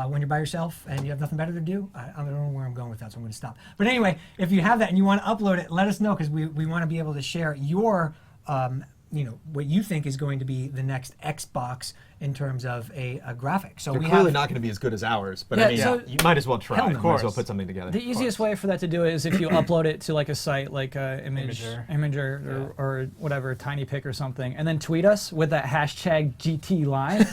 when you're by yourself and you have nothing better to do, I don't know where I'm going with that, so I'm going to stop. But anyway, if you have that and you want to upload it, let us know, because we want to be able to share your what you think is going to be the next Xbox in terms of a graphic. So They're we clearly have not going to be as good as ours, but Yeah, I mean, so- you might as well try. Hell no. You might as well put something together. The easiest way for that to do it is if you upload it to a site like Imager or whatever, Tiny Pic or something, and then tweet us with that hashtag GT Live.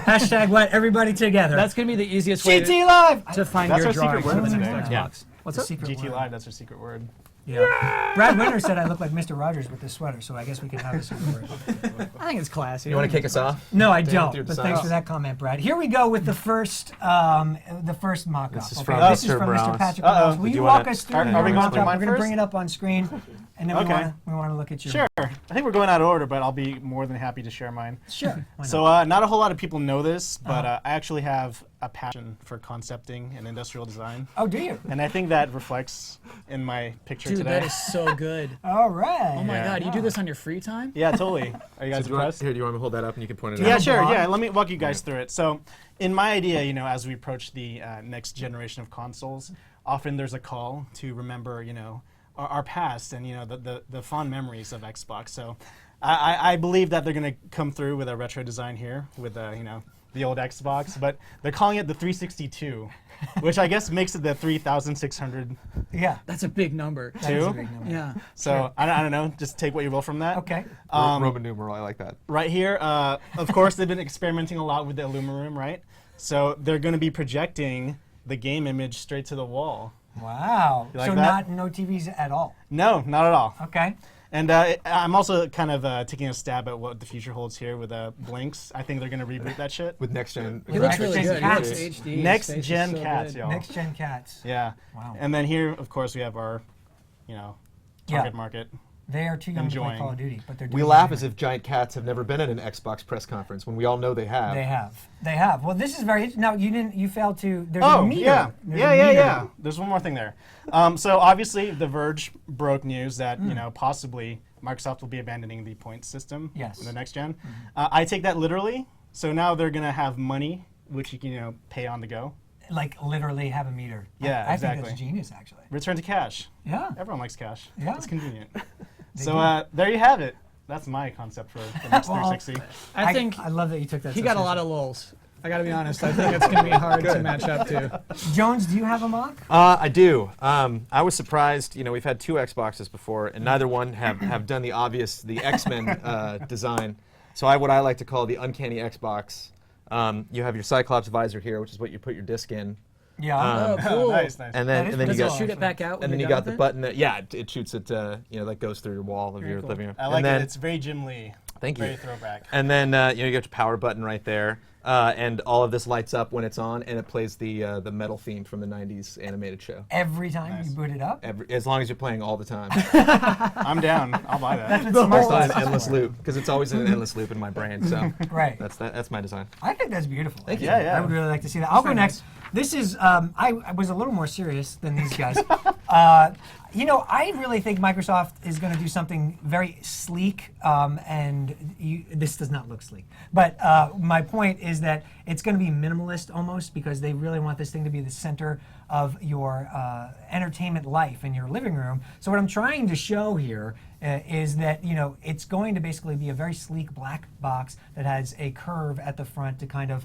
hashtag what? Everybody together. That's going to be the easiest way GT Live. to find That's your our secret drawing for word the today. next Xbox. Yeah. What's The up? secret GT word. Live, that's our secret word. Yeah. Brad Winter said I look like Mr. Rogers with this sweater, so I guess we can have a secret word. I think it's classy. You want to kick us off? No, I Through don't. the But sign. thanks for that comment, Brad. Here we go with the first mock-up. This is Okay, from this is Mr. from Mr. Brown's. Patrick Uh-oh. Brown's. Will Did you you walk wanna- us through Are your we going mock-up? through mine We're going to bring first? it up on screen, and then Okay. we want to look at you. Sure. I think we're going out of order, but I'll be more than happy to share mine. Sure. Why not? So not a whole lot of people know this, but I actually have a passion for concepting and industrial design. Oh, do you? And I think that reflects in my picture Dude, today. that is so good. All right. Oh my Yeah. God, you do this on your free time? Yeah, totally. Are you guys Do you want, impressed? here, do you want me to hold that up and you can point it out? Yeah, have a sure. blog? Yeah, let me walk you guys through it. So, in my idea, as we approach the next generation of consoles, often there's a call to remember, our past and the fond memories of Xbox. So, I believe that they're going to come through with a retro design here with the old Xbox, but they're calling it the 362, which I guess makes it the 3,600. Yeah. That's a big number. That is a Two? big number. Yeah. So I don't know. Just take what you will from that. Okay. Roman numeral, I like that. Right here, of course, they've been experimenting a lot with the Illumiroom, right? So they're going to be projecting the game image straight to the wall. Wow. You like So that? no TVs at all. No, not at all. Okay. And I'm also kind of taking a stab at what the future holds here with Blinks. I think they're going to reboot that shit. With next gen. He looks really Next-gen good. He looks cats. HD. His Next face is gen so cats, good. y'all. Next gen cats. Yeah. Wow. And then here, of course, we have our, target market. They are too young to play Enjoying. Call of Duty, but they're doing We it laugh anyway. as if giant cats have never been at an Xbox press conference when we all know they have. They have. They have. Well, this is very. Now you failed to. There's Oh, a meter. yeah. There's Yeah, a yeah, meter. yeah. There's one more thing there. So obviously, The Verge broke news that, possibly Microsoft will be abandoning the point system Yes. in the next gen. I take that literally. So now they're going to have money, which you can, pay on the go. like literally have a meter. Yeah, I exactly. think that's genius, actually. Return to cash. Yeah. Everyone likes cash. Yeah. It's convenient. They So there you have it. That's my concept for the next Well, 360. I think I love that you took that. he so got a lot seriously. of lulls. I got to be honest. I think it's going to be hard to match up to. Jones, do you have a mock? I do. I was surprised. You know, we've had 2 Xboxes before, and neither one have done the obvious, the X-Men design. So what I like to call the uncanny Xbox. You have your Cyclops visor here, which is what you put your disc in. Yeah. Oh, cool. Nice. And That then is you pretty Does it got shoot it back out? and then you got the button that it shoots it that goes through your wall of Very your cool. living room. I like and then, it. It's very Jim Lee. Thank you. Very throwback. And then you got your power button right there, and all of this lights up when it's on, and it plays the metal theme from the '90s animated show. Every time Nice. you boot it up. As long as you're playing all the time. I'm down. I'll buy that. The It's not an endless loop because it's always in an endless loop in my brain. So Right. that's my design. I think that's beautiful. Thank you. Yeah, yeah. I would really like to see that. I'll go very next. nice. This is, I was a little more serious than these guys. You know, I really think Microsoft is going to do something very sleek, this does not look sleek. But my point is that it's going to be minimalist almost because they really want this thing to be the center of your entertainment life in your living room. So what I'm trying to show here is that, you know, it's going to basically be a very sleek black box that has a curve at the front to kind of,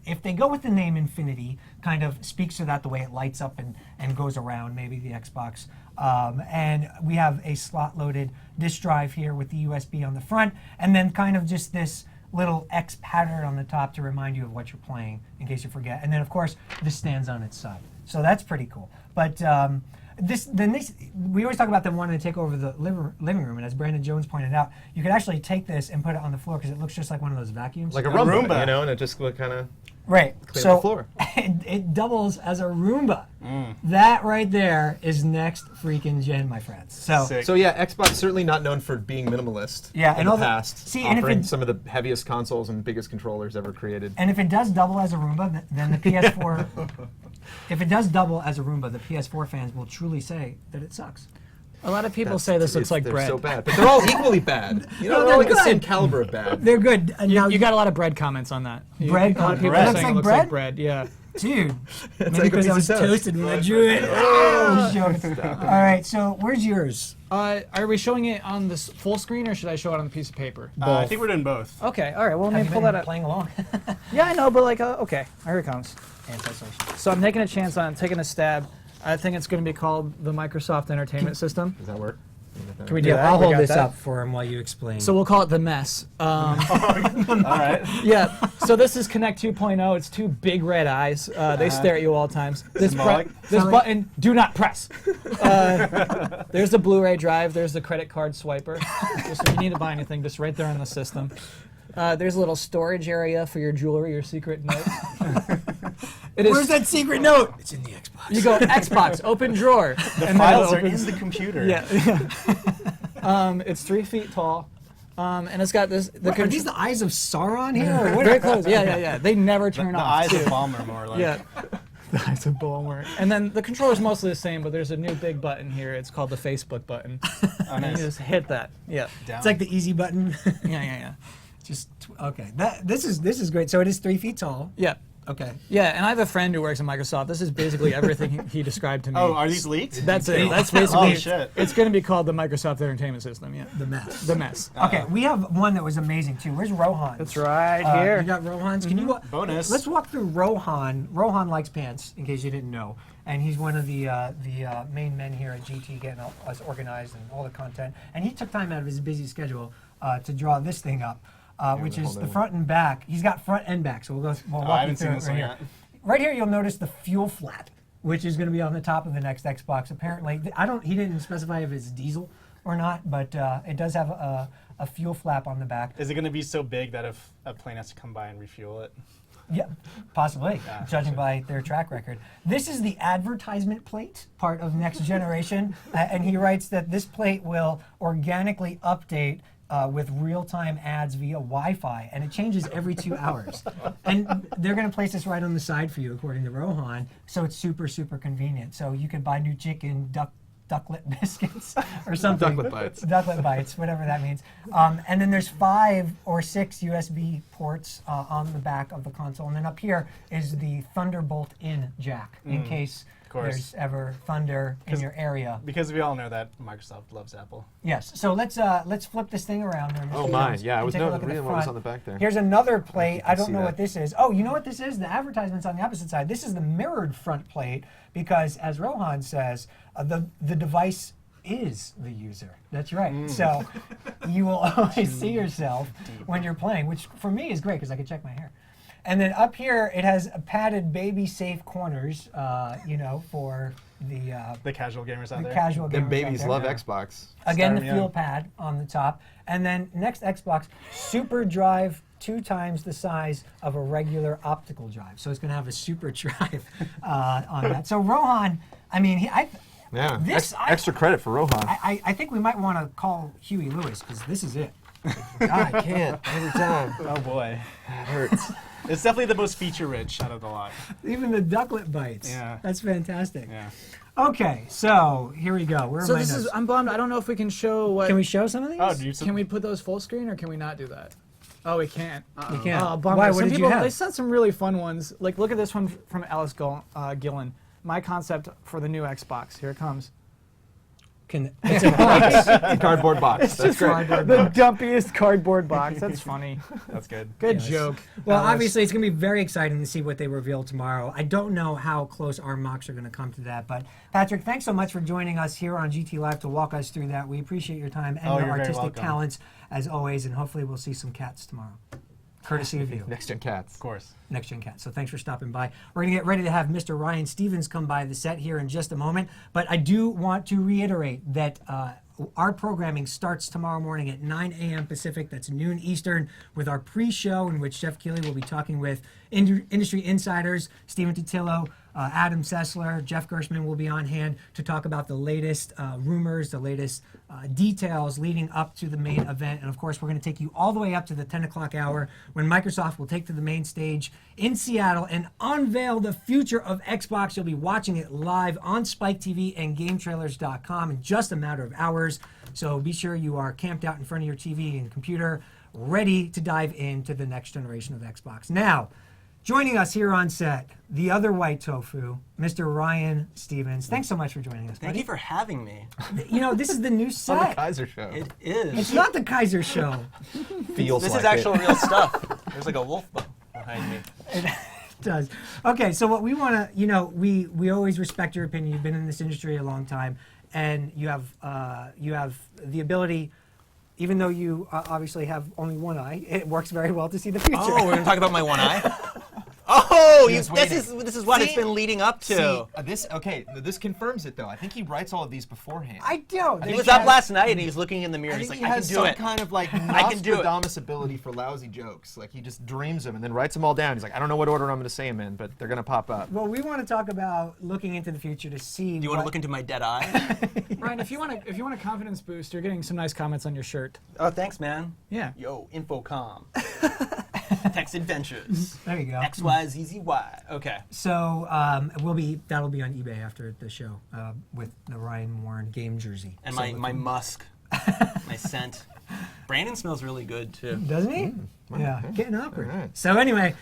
if they go with the name Infinity, kind of speaks to that the way it lights up and goes around maybe the Xbox. And we have a slot-loaded disk drive here with the USB on the front, and then kind of just this little X pattern on the top to remind you of what you're playing in case you forget. And then, of course, this stands on its side. So that's pretty cool. But we always talk about them wanting to take over the living room, and as Brandon Jones pointed out, you could actually take this and put it on the floor because it looks just like one of those vacuums. Like a Roomba. Roomba, you know, and it just kind of Right. clean So up the floor. it doubles as a Roomba. That right there is next freaking gen, my friends. So Sick. So yeah, Xbox certainly not known for being minimalist. Yeah, in and the all the- past, see, and if offering it- some of the heaviest consoles and biggest controllers ever created. and if it does double as a Roomba, then the PS4 if it does double as a Roomba, the PS4 fans will truly say that it sucks. A lot of people say this looks like they're bread. so bad, but they're all equally bad. You know, No, they're all they're like the same good. caliber of bad. They're good. Now, You got a lot of bread comments on that. Bread A lot of people bread. are Looks saying like it looks bread? like bread. Yeah. dude. Maybe like a because I piece was of toast. toasted when I drew it. Oh, shucks. All right, so where's yours? Are we showing it on this full screen or should I show it on a piece of paper? I think we're doing both. Okay. All right. Well, let Have me you pull been that up. playing along? Yeah, I know, but like, okay. Here it comes. Antisocial. So I'm taking a chance on it, taking a stab. I think it's going to be called the Microsoft Entertainment System. Does that work? Can we do that? I'll We hold got this that? up for him while you explain. So we'll call it the mess. All right. Yeah. So this is Connect 2.0. It's two big red eyes. They stare at you all times. This Symbolic. this Sound like- button, do not press. There's the Blu-ray drive. There's the credit card swiper. Just if you need to buy anything, just right there on the system. There's a little storage area for your jewelry, your secret notes. It is. Where's that secret note? It's in the Xbox. You go Xbox, open drawer. The and then it files are in opens- the computer. Yeah. It's 3 feet tall, and it's got this. The What, are these the eyes of Sauron here? Or what? very close. Yeah. They never turn The off. eyes too. of Balmer, more like. Yeah. The eyes of Bulmer. And then the controller's mostly the same, but there's a new big button here. It's called the Facebook button. Oh, And you nice. just hit that. Yeah. Down. It's like the easy button. Yeah. Just okay. This is great. So it is 3 feet tall. Yeah. Okay. Yeah, and I have a friend who works at Microsoft. This is basically everything he described to me. Oh, are these leaked? That's it. That's basically Oh, shit. It's going to be called the Microsoft Entertainment System, yeah. The mess. The mess. Okay, we have one that was amazing too. Where's Rohan? That's right You here. got Rohan's. Can you Bonus. Let's walk through Rohan. Rohan likes pants, in case you didn't know, and he's one of the main men here at GT, getting us organized and all the content. And he took time out of his busy schedule to draw this thing up, which is hold the that front and back. He's got front and back, so we'll walk I you haven't through seen it this right one here. yet. Right here, you'll notice the fuel flap, which is going to be on the top of the next Xbox. Apparently, he didn't specify if it's diesel or not, but it does have a fuel flap on the back. Is it going to be so big that if a plane has to come by and refuel it? Yeah, possibly, judging by their track record. This is the advertisement plate, part of Next Generation, and he writes that this plate will organically update with real-time ads via Wi-Fi, and it changes every 2 hours. And they're going to place this right on the side for you, according to Rohan, so it's super, super convenient. So you can buy new chicken, duck ducklet biscuits or something. Ducklet bites. Ducklet bites, whatever that means. And then there's 5 or 6 USB ports on the back of the console. And then up here is the Thunderbolt in jack in case there's ever thunder in your area. Because we all know that Microsoft loves Apple. Yes. So let's flip this thing around there. Mr. Oh my, Jones, yeah, I and was take a look at the reading what was front. on the back there. Here's another plate. I don't see know that. what this is. Oh, you know what this is? The advertisement's on the opposite side. This is the mirrored front plate because, as Rohan says, the device is the user. That's right. So you will always see yourself when you're playing, which for me is great because I can check my hair. And then up here, it has padded baby-safe corners, for the casual gamers out the there. casual gamers. Them out babies there. love Xbox. Again, the Starting fuel young. pad on the top. And then next Xbox, super drive 2 times the size of a regular optical drive. So it's going to have a super drive on that. So Rohan, I mean, Yeah, This- extra credit for Rohan. I think we might want to call Huey Lewis because this is it. I can't every time. Oh boy. It hurts. It's definitely the most feature-rich out of the lot. Even the ducklet bites. Yeah. That's fantastic. Yeah. Okay, so here we go. Where are So my this notes? is, I'm bummed. I don't know if we can show what. Can we show some of these? Oh, do you? Can we put those full screen or can we not do that? Oh, we can't. You can't. Oh, bummer. Why? Some What did people, you have? They sent some really fun ones. Like, look at this one from Alice Gillen. My concept for the new Xbox. Here it comes. It's a box. Cardboard box. That's great. The dumpiest cardboard box. That's funny. That's good. Good Yes. joke. Well, Alice. obviously, it's going to be very exciting to see what they reveal tomorrow. I don't know how close our mocks are going to come to that, but Patrick, thanks so much for joining us here on GT Live to walk us through that. We appreciate your time and Oh, your you're very artistic welcome. talents as always, and hopefully we'll see some cats tomorrow. Courtesy of you. Next Gen Cats. Of course. Next Gen Cat. So thanks for stopping by. We're going to get ready to have Mr. Ryan Stevens come by the set here in just a moment. But I do want to reiterate that our programming starts tomorrow morning at 9 a.m. Pacific. That's noon Eastern with our pre-show in which Jeff Keighley will be talking with industry insiders, Stephen Totillo, Adam Sessler, Jeff Gershman will be on hand to talk about the latest rumors, the latest details leading up to the main event. And of course, we're going to take you all the way up to the 10 o'clock hour when Microsoft will take to the main stage in Seattle and unveil the future of Xbox. You'll be watching it live on Spike TV and GameTrailers.com in just a matter of hours. So be sure you are camped out in front of your TV and computer, ready to dive into the next generation of Xbox. Now, joining us here on set, the other white tofu, Mr. Ryan Stevens. Thanks so much for joining us, Thank buddy. you for having me. You know, this is the new On the set. Kaiser show. It is. It's not the Kaiser show. Feels This like is actual real stuff. There's like a wolf behind me. It does. Okay, so what we want to, we always respect your opinion. You've been in this industry a long time, and you have the ability. Even though you obviously have only one eye, it works very well to see the future. Oh, we're gonna talk about my one eye. Oh, Yes, this is what it's been leading up to. This confirms it though. I think he writes all of these beforehand. I don't. He was up last night and he was looking in the mirror. I He's think like, he I has can do some it. kind of like I can do it. Nostradamus ability for lousy jokes. Like he just dreams them and then writes them all down. He's like, I don't know what order I'm going to say them in, but they're going to pop up. Well, we want to talk about looking into the future to see. Do you want to look into my dead eye? Ryan, if you want a confidence boost, you're getting some nice comments on your shirt. Oh, thanks, man. Yeah. Yo, Infocom. Text Adventures. There you go. XYZZY. Okay. So that'll be on eBay after the show with the Ryan Warren game jersey. And So my musk, my scent. Brandon smells really good too. Doesn't he? Yeah, getting awkward. right. So anyway,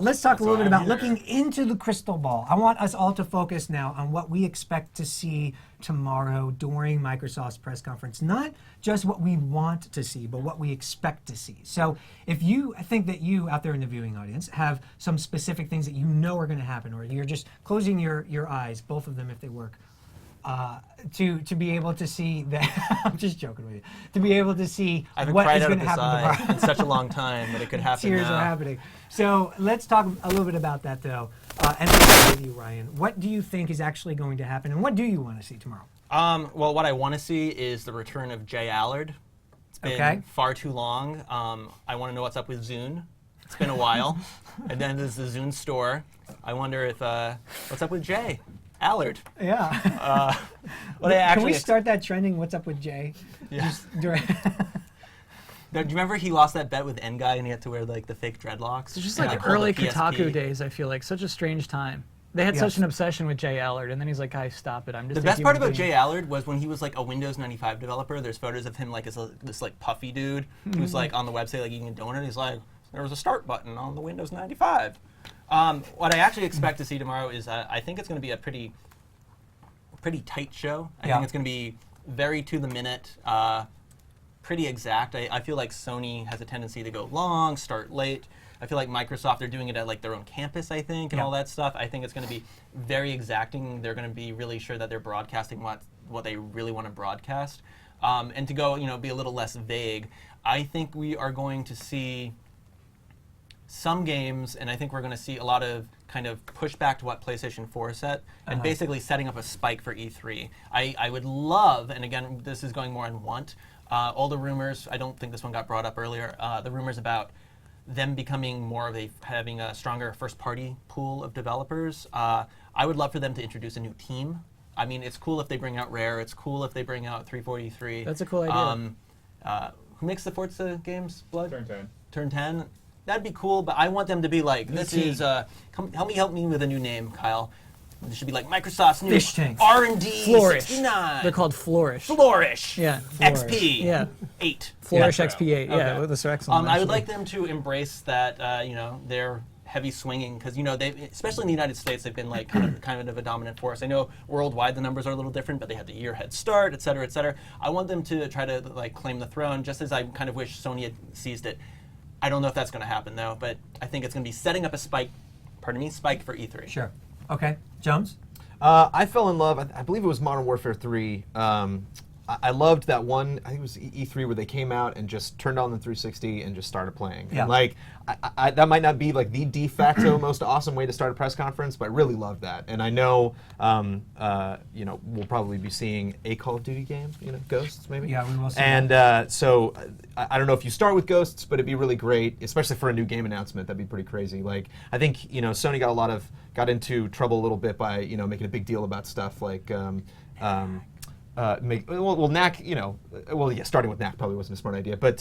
let's talk a little bit why I'm about here. looking into the crystal ball. I want us all to focus now on what we expect to see tomorrow during Microsoft's press conference. Not just what we want to see, but what we expect to see. So if you think that you out there in the viewing audience have some specific things that you know are going to happen, or you're just closing your eyes, both of them if they work, to be able to see that. I'm just joking with you. To be able to see I haven't what cried is out going of to this happen eye tomorrow. in such a long time that it could happen Tears now. are happening. So let's talk a little bit about that, though. And let's start with you, Ryan. What do you think is actually going to happen, and what do you want to see tomorrow? Well, what I want to see is the return of Jay Allard. It's been Okay. far too long. I want to know what's up with Zune. It's been a while. And then there's the Zune store. I wonder if what's up with Jay Allard. Yeah. What I Can actually we start that trending? What's up with Jay? Yeah. Just direct- Do you remember he lost that bet with N guy and he had to wear like the fake dreadlocks? It's just And like I called early the PSP. Kotaku days, I feel like. Such a strange time. They had Yes. such an obsession with Jay Allard, and then he's like, guys, stop it. I'm just The a best part human about being." Jay Allard was when he was like a Windows 95 developer. There's photos of him like as this like puffy dude who's like on the website like eating a donut. He's like, there was a start button on the Windows 95. What I actually expect to see tomorrow is I think it's going to be a pretty tight show. I Yeah. think it's going to be very to the minute, pretty exact. I feel like Sony has a tendency to go long, start late. I feel like Microsoft, they're doing it at like their own campus, I think, and Yeah. all that stuff. I think it's going to be very exacting. They're going to be really sure that they're broadcasting what they really want to broadcast. And to go, be a little less vague, I think we are going to see some games, and I think we're going to see a lot of kind of pushback to what PlayStation 4 set, and basically setting up a spike for E3. I would love, and again, this is going more on want, all the rumors, I don't think this one got brought up earlier, the rumors about them becoming more of having a stronger first-party pool of developers. I would love for them to introduce a new team. I mean, it's cool if they bring out Rare. It's cool if they bring out 343. That's a cool idea. Who makes the Forza games, Blood? Turn 10. Turn 10. That'd be cool, but I want them to be like, this is, help me with a new name, Kyle. It should be like Microsoft's new Fish tanks. R&D Flourish. 69. They're called Flourish. Flourish. Yeah. XP. Yeah. 8. Flourish Yeah. XP8. Yeah, Okay. those are excellent. I would actually. like them to embrace that, they're heavy swinging, because, they, especially in the United States, they've been like kind of a dominant force. I know worldwide the numbers are a little different, but they had the year head start, et cetera, et cetera. I want them to try to like claim the throne, just as I kind of wish Sony had seized it. I don't know if that's going to happen, though, but I think it's going to be setting up a spike for E3. Sure. Okay. Jones? I fell in love. I believe it was Modern Warfare 3. I loved that one. I think it was E3 where they came out and just turned on the 360 and just started playing. Yeah. And like, that might not be like the de facto most awesome way to start a press conference, but I really loved that. And I know, we'll probably be seeing a Call of Duty game. Ghosts maybe. Yeah, we will see And so I don't know if you start with Ghosts, but it'd be really great, especially for a new game announcement. That'd be pretty crazy. Like, I think Sony got into trouble a little bit by making a big deal about stuff like. Knack, starting with Knack probably wasn't a smart idea, but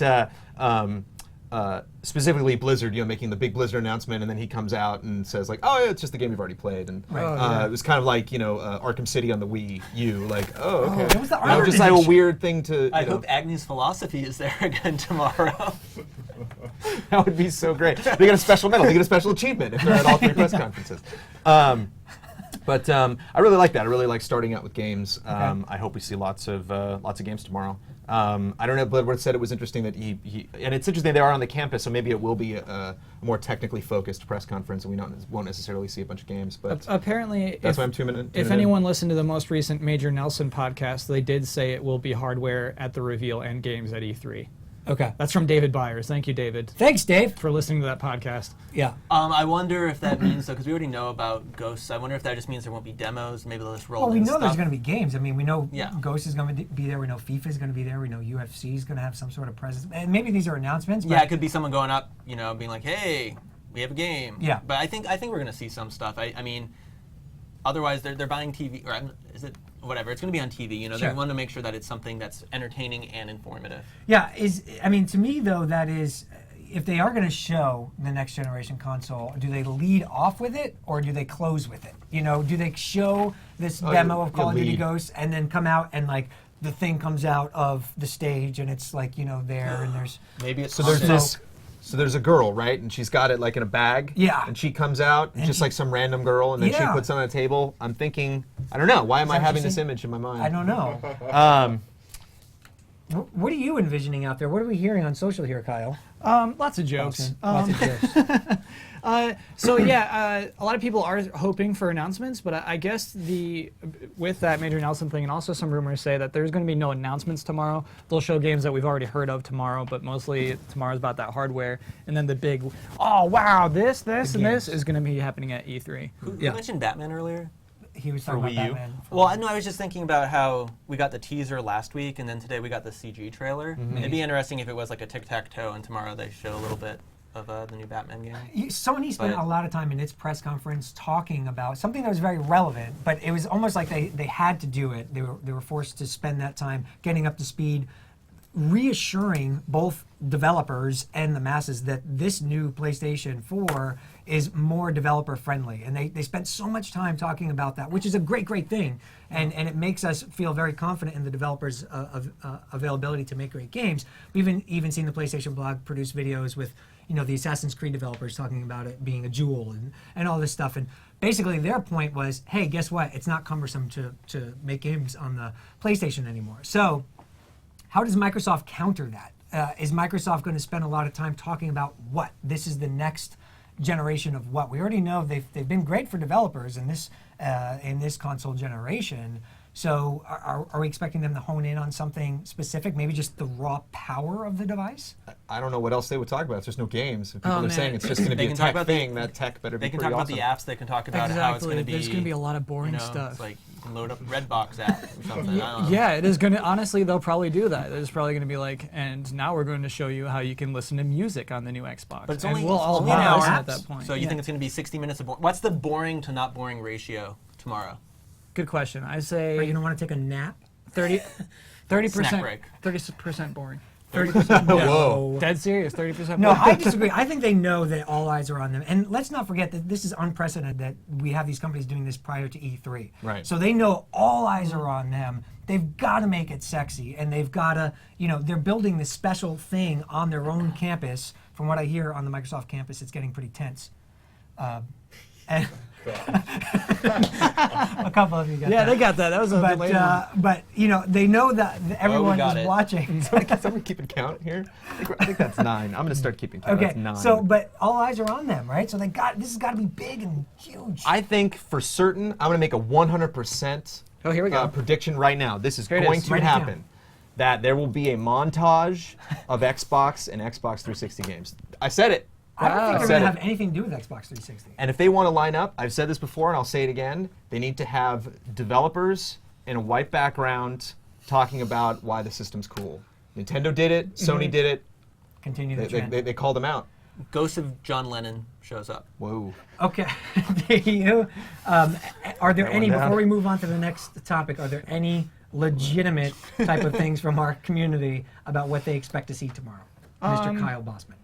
specifically Blizzard, making the big Blizzard announcement, and then he comes out and says like, oh, yeah, it's just the game you've already played, and it was kind of like Arkham City on the Wii U, like, oh, okay, that was the just like a weird thing to. I hope Agnes Philosophy is there again tomorrow. That would be so great. They get a special medal. They get a special achievement if they're at all 3 press conferences. But I really like that. I really like starting out with games. I hope we see lots of games tomorrow. I don't know. Bloodworth said it was interesting that he and it's interesting they are on the campus, so maybe it will be a more technically focused press conference, and we won't necessarily see a bunch of games. But apparently, that's why I'm 2 minutes. If anyone listened to the most recent Major Nelson podcast, they did say it will be hardware at the reveal and games at E3. Okay. That's from David Byers. Thank you, David, Thanks, Dave. for listening to that podcast. Yeah. I wonder if that means, because we already know about Ghosts, I wonder if that just means there won't be demos. Maybe they'll just roll Well, we in know stuff. there's going to be games. I mean, we know Yeah. Ghost is going to be there. We know FIFA is going to be there. We know UFC is going to have some sort of presence. And maybe these are announcements. But Yeah, it could be someone going up, being like, hey, we have a game. Yeah. But I think we're going to see some stuff. I mean, otherwise they're buying TV, or is it whatever? It's going to be on TV. Sure. They want to make sure that it's something that's entertaining and informative. Yeah, to me though, that is, if they are going to show the next generation console, do they lead off with it or do they close with it? Do they show this demo of Call of Duty lead. Ghosts and then come out and like the thing comes out of the stage and it's like there and there's Maybe it's So there's content. this. So there's a girl, right? And she's got it like in a bag. Yeah. And she comes out, And just she- like some random girl, and then she Yeah. puts it on a table. I'm thinking, I don't know. Why am that I what having you're this saying? image in my mind? I don't know. What are you envisioning out there? What are we hearing on social here, Kyle? Lots of jokes. Lots of jokes. A lot of people are hoping for announcements, but I guess with that Major Nelson thing, and also some rumors say that there's going to be no announcements tomorrow. They'll show games that we've already heard of tomorrow, but mostly tomorrow's about that hardware. And then the big, oh wow, this, and games. this is going to be happening at E3. Who Yeah. mentioned Batman earlier? He was talking For about Wii U? Batman. Well, I was just thinking about how we got the teaser last week, and then today we got the CG trailer. It'd be interesting if it was like a tic-tac-toe, and tomorrow they show a little bit of the new Batman game. Sony spent But- a lot of time in its press conference talking about something that was very relevant, but it was almost like they had to do it. They were forced to spend that time getting up to speed. reassuring both developers and the masses that this new PlayStation 4 is more developer friendly. And they spent so much time talking about that, which is a great thing. And it makes us feel very confident in the developers' availability to make great games. We've even seen the PlayStation blog produce videos with the Assassin's Creed developers talking about it being a jewel and all this stuff. And basically their point was, hey, guess what? It's not cumbersome to make games on the PlayStation anymore. So how does Microsoft counter that? Is Microsoft going to spend a lot of time talking about what? This is the next generation of what? We already know they've been great for developers in this console generation. So are we expecting them to hone in on something specific? Maybe just the raw power of the device? I don't know what else they would talk about. It's just no games. If people Oh, are man. saying it's just going to be They a can talk tech about thing, that tech better be They can pretty talk awesome. about the apps. They can talk about how it's going to be. There's going to be a lot of boring stuff. It's like you can load up a Redbox app or something. I don't know. Yeah, it is going to, honestly, they'll probably do that. It's probably going to be like, and now we're going to show you how you can listen to music on the new Xbox. But it's and only, we'll all only an listen hour at that point. So you think it's going to be 60 minutes of boring? What's the boring to not boring ratio tomorrow? Good question. I Or say you don't want to take a nap? 30% Snack break. 30% boring. 30%? Whoa. Dead serious, 30% No, boring. I disagree. I think they know that all eyes are on them. And let's not forget that this is unprecedented that we have these companies doing this prior to E3. Right. So they know all eyes are on them. They've got to make it sexy, and they've got to, they're building this special thing on their own campus. From what I hear on the Microsoft campus, it's getting pretty tense. And a couple of you got Yeah, that. they got that. That was a But, delayed one. but they know that everyone got is it. watching. Is someone keeping count here? I think that's 9. I'm going to start keeping count. Okay, That's 9. so but all eyes are on them, right? So this has got to be big and huge. I think for certain, I'm going to make a 100% Oh, here we go. prediction right now. This is Here it going is. to Write it down. happen. That there will be a montage of Xbox and Xbox 360 games. I said it. I don't think Wow. they're Said going to it. have anything to do with Xbox 360. And if they want to line up, I've said this before and I'll say it again, they need to have developers in a white background talking about why the system's cool. Nintendo did it, Sony did it, Continue the trend. they called them out. Ghost of John Lennon shows up. Whoa. Okay. Are there any, down. before we move on to the next topic, are there any legitimate type of things from our community about what they expect to see tomorrow? Mr. Kyle Bosman.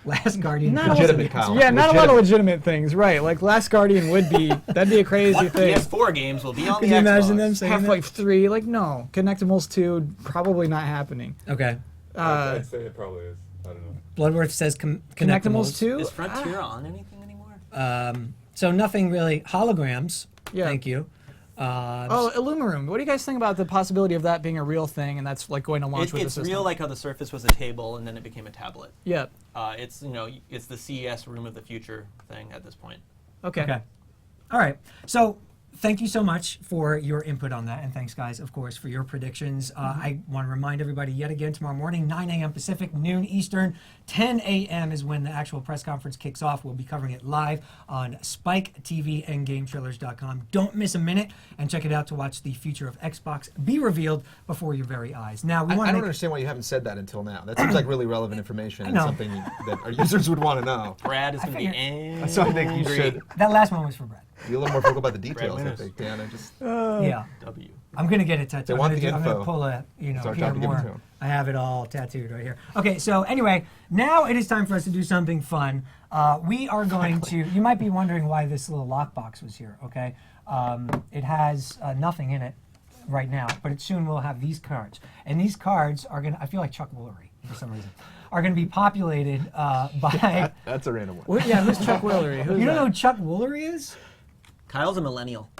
Last Guardian. Not Legitimate, Bosman. Kyle. Yeah, not a lot of Legitimate. legitimate things, right? Like Last Guardian would be, that'd be a crazy What thing. PS4 games will be on Can the you Xbox? imagine them saying Half-Life Half-Life 3? Like, no. Connectimals 2, probably not happening. Okay. I'd say it probably is. I don't know. Bloodworth says Connectimals 2? Is Frontier on anything anymore? So nothing really. Holograms. Yeah. Thank you. Oh, Illumiroom. What do you guys think about the possibility of that being a real thing and that's like going to launch with the It's system? real, like how the Surface was a table and then it became a tablet. Yeah. It's it's the CES room of the future thing at this point. Okay. Okay. All right. So thank you so much for your input on that. And thanks, guys, of course, for your predictions. I want to remind everybody yet again, tomorrow morning, 9 a.m. Pacific, noon Eastern, 10 a.m. is when the actual press conference kicks off. We'll be covering it live on Spike TV and GameTrailers.com. Don't miss a minute and check it out to watch the future of Xbox be revealed before your very eyes. Now, we I want don't to understand why you haven't said that until now. That seems like really relevant information and know. something that our users would want to know. Brad is going to be figured- So I think you should that last one was for Brett. be a little more vocal about the details, I winners. think, Dan. I just, Yeah. W. I'm gonna get it tattooed. They want I'm the gonna info. pull a, It's our here job to give it to more. 'em. I have it all tattooed right here. Okay, so anyway, now it is time for us to do something fun. We are going to. You might be wondering why this little lockbox was here. Okay, it has nothing in it right now, but it soon will have these cards, and these cards are gonna. I feel like Chuck Woolery for some reason. Are going to be populated by. that's a random one. Well, yeah, who's Chuck Willery? Who's You don't that? know who Chuck Woolery is? Kyle's a millennial.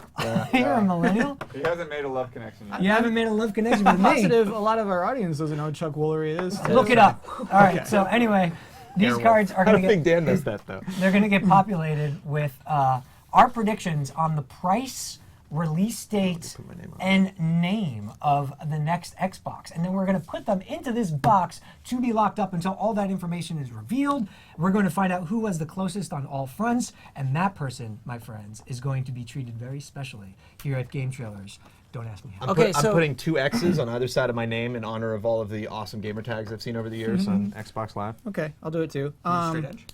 You're a millennial. He hasn't made a love connection yet. You haven't made a love connection with I'm me. positive a lot of our audience doesn't know who Chuck Woolery is. Look it up. All right. So anyway, these cards are I going don't to think get Dan knows that, though. they're going to get populated with our predictions on the price, release date, Put my name on and name of the next Xbox, and then we're going to put them into this box to be locked up until all that information is revealed. We're going to find out who was the closest on all fronts, and that person, my friends, is going to be treated very specially here at Game Trailers. Don't ask me how. Okay, I'm so- putting 2 X's on either side of my name in honor of all of the awesome gamer tags I've seen over the years on Xbox Live. Okay, I'll do it too. Straight edge.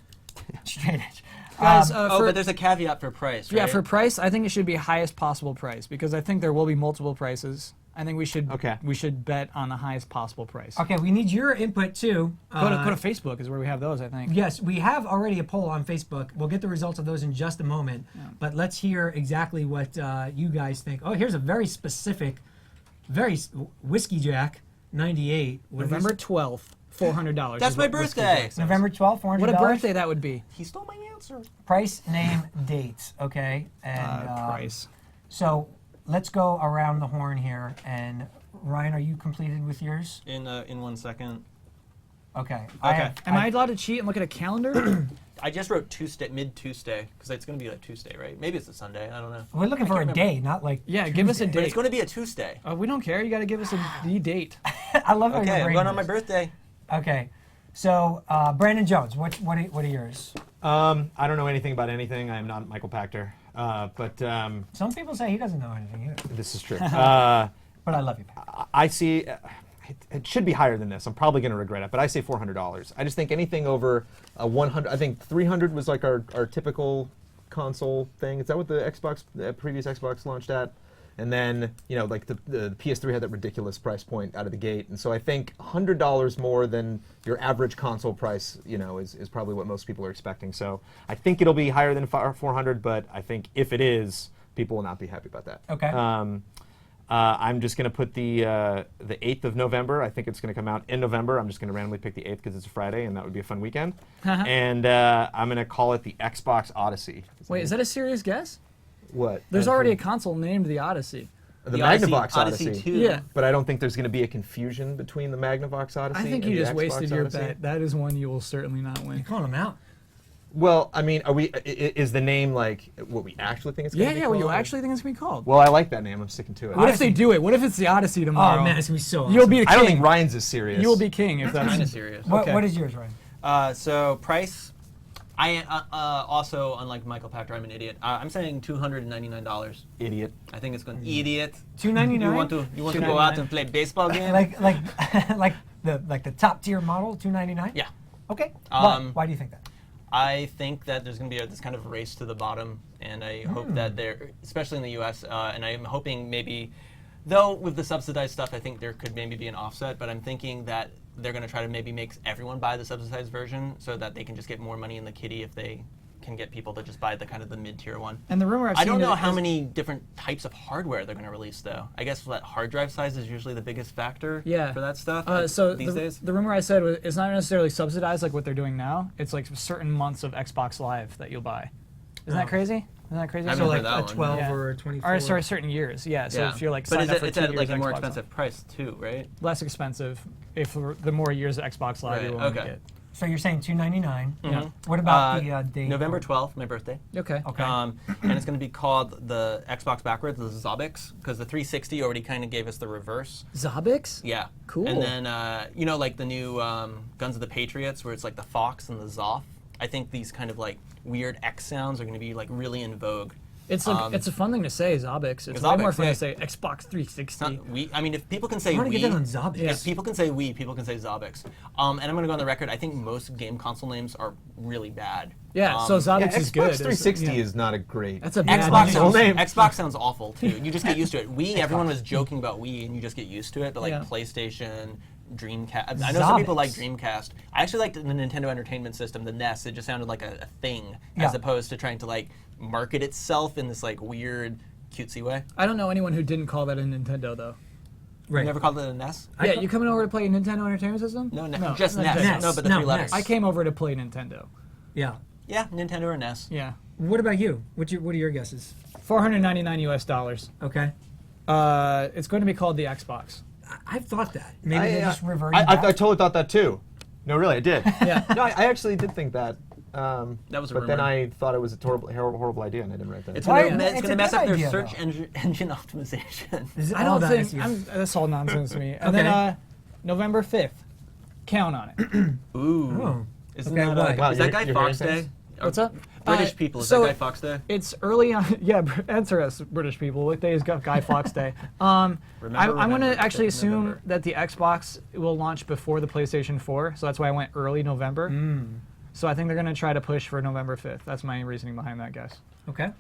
Straight edge. Guys, But there's a caveat for price, right? yeah, for price, I think it should be highest possible price because I think there will be multiple prices. I think we should Okay. bet on the highest possible price. Okay, we need your input too. Go to Facebook is where we have those, I think. Yes, we have already a poll on Facebook. We'll get the results of those in just a moment. But let's hear exactly what you guys think. Oh, here's a very specific, Whiskey Jack 98. What is November this? 12th, $400. That's is my what Whiskey birthday. Jack says. November 12th, $400. What a birthday that would be. He stole my answer. Price, name, dates. Okay. And Price. So let's go around the horn here. And Ryan, are you completed with yours? In 1 second. Okay. Okay. Am I allowed to cheat and look at a calendar? I just wrote Tuesday, mid-Tuesday, because it's going to be like Tuesday, right? Maybe it's a Sunday. I don't know. We're looking for a can't day, not like. Yeah, give us a But date. it's going to be a Tuesday. We don't care. You got to give us the date. I love how your Okay, I'm brain going on my is. birthday. Okay. So Brandon Jones, what are yours? I don't know anything about anything. I am not Michael Pachter. But Some people say he doesn't know anything either. this is true. But I love you, Pat. I see. It should be higher than this. I'm probably going to regret it, but I say $400. I just think anything over 100. I think 300 was like our typical console thing. Is that what the previous Xbox launched at? And then like the PS3 had that ridiculous price point out of the gate, and so I think $100 more than your average console price, is probably what most people are expecting. So I think it'll be higher than 400, but I think if it is, people will not be happy about that. Okay. I'm just going to put the 8th of November. I think it's going to come out in November. I'm just going to randomly pick the 8th because it's a Friday, and that would be a fun weekend. And I'm going to call it the Xbox Odyssey. Wait, is that a serious guess? What? There's already a console named the Odyssey. The Magnavox Odyssey. 2. Yeah. But I don't think there's going to be a confusion between the Magnavox Odyssey I think and you the just Xbox wasted your Odyssey. bet. That is one you will certainly not win. You're calling him out. Well, I mean, is the name like what we actually think it's going Yeah, to be yeah. What you called? actually think it's gonna be called? Well, I like that name. I'm sticking to it. What if they do it? What if it's the Odyssey tomorrow? Oh man, it's gonna be so awesome. You'll be the king. I don't think Ryan's is serious. You will be king if Kind of that's. serious. Okay. What is yours, Ryan? So price, I also, unlike Michael Pachter, I'm an idiot. I'm saying $299. Idiot. I think it's going idiot. $299. You want to go out and play baseball game? like the top tier model, $299. Yeah. Okay. Why do you think that? I think that there's going to be this kind of race to the bottom, and I hope that there, especially in the U.S., and I'm hoping maybe, though with the subsidized stuff, I think there could maybe be an offset, but I'm thinking that they're going to try to maybe make everyone buy the subsidized version so that they can just get more money in the kitty if they can get people to just buy the kind of the mid-tier one. And the rumor I've I seen don't know is- how many different types of hardware they're going to release, though. I guess that hard drive size is usually the biggest factor Yeah. for that stuff So these the, days. the rumor I said was it's not necessarily subsidized like what they're doing now. It's like certain months of Xbox Live that you'll buy. Isn't that crazy? Isn't that crazy? I So remember like that a one, 12 yeah. or a 24. Or sorry, certain years. Yeah. So if you're like but signed up for it's 2 at years like a more Xbox expensive price too, right? less expensive if the more years of Xbox Live you're willing to okay. get. So you're saying $299. Yeah. What about the date? November 12th, my birthday. Okay. Okay. And it's going to be called the Xbox backwards, the Zobix, because the 360 already kind of gave us the reverse. Zobix? Yeah. Cool. And then, like the new Guns of the Patriots, where it's like the Fox and the Zoff. I think these kind of like weird X sounds are going to be like really in vogue. It's like it's a fun thing to say, Zobix. It's way Zobix, more fun yeah. to say Xbox 360. I mean, if people can say I want to Wii, get that on Zobix. if people can say Wii, people can say Zobix. And I'm going to go on the record. I think most game console names are really bad. Yeah, so Zobix is good. Xbox 360 Yeah. is not a great. That's a bad Xbox name. sounds, name. Xbox sounds awful too. You just get used to it. Wii, everyone was joking about Wii, and you just get used to it. But like Yeah. PlayStation, Dreamcast. I know some people Zobix. like Dreamcast. I actually liked the Nintendo Entertainment System, the NES. It just sounded like a thing, Yeah. as opposed to trying to like market itself in this like weird, cutesy way. I don't know anyone who didn't call that a Nintendo though. Right. You never called it a NES? Yeah, you coming over to play a Nintendo Entertainment System? No, not just NES. Nintendo. No, but the No, three letters. NES. I came over to play Nintendo. Yeah. Yeah, Nintendo or NES. Yeah. What about you? What are your guesses? $499 US. Okay. It's going to be called the Xbox. I've thought that. Maybe they just reverted I back. totally thought that too. No, really, I did. Yeah. No, I actually did think that. That was a But then rumor. I thought it was a horrible idea, and I didn't write that. It's Why- going it's to a mess good up their idea, search though. engine optimization. Is it I all don't that? think that's all nonsense to me. And Okay. then November 5th. Count on it. Ooh. Oh. Isn't Okay, that, why? Wow, is that you're- Guy you're Fawkes hearing Day? things? What's up? British people, is so that Guy Fawkes Day? It's early on. Yeah, answer us, British people. What day is Guy Fawkes Day? I'm going to remember, actually assume November. that the Xbox will launch before the PlayStation 4, so that's why I went early November. So I think they're going to try to push for November 5th. That's my reasoning behind that, guess. Okay.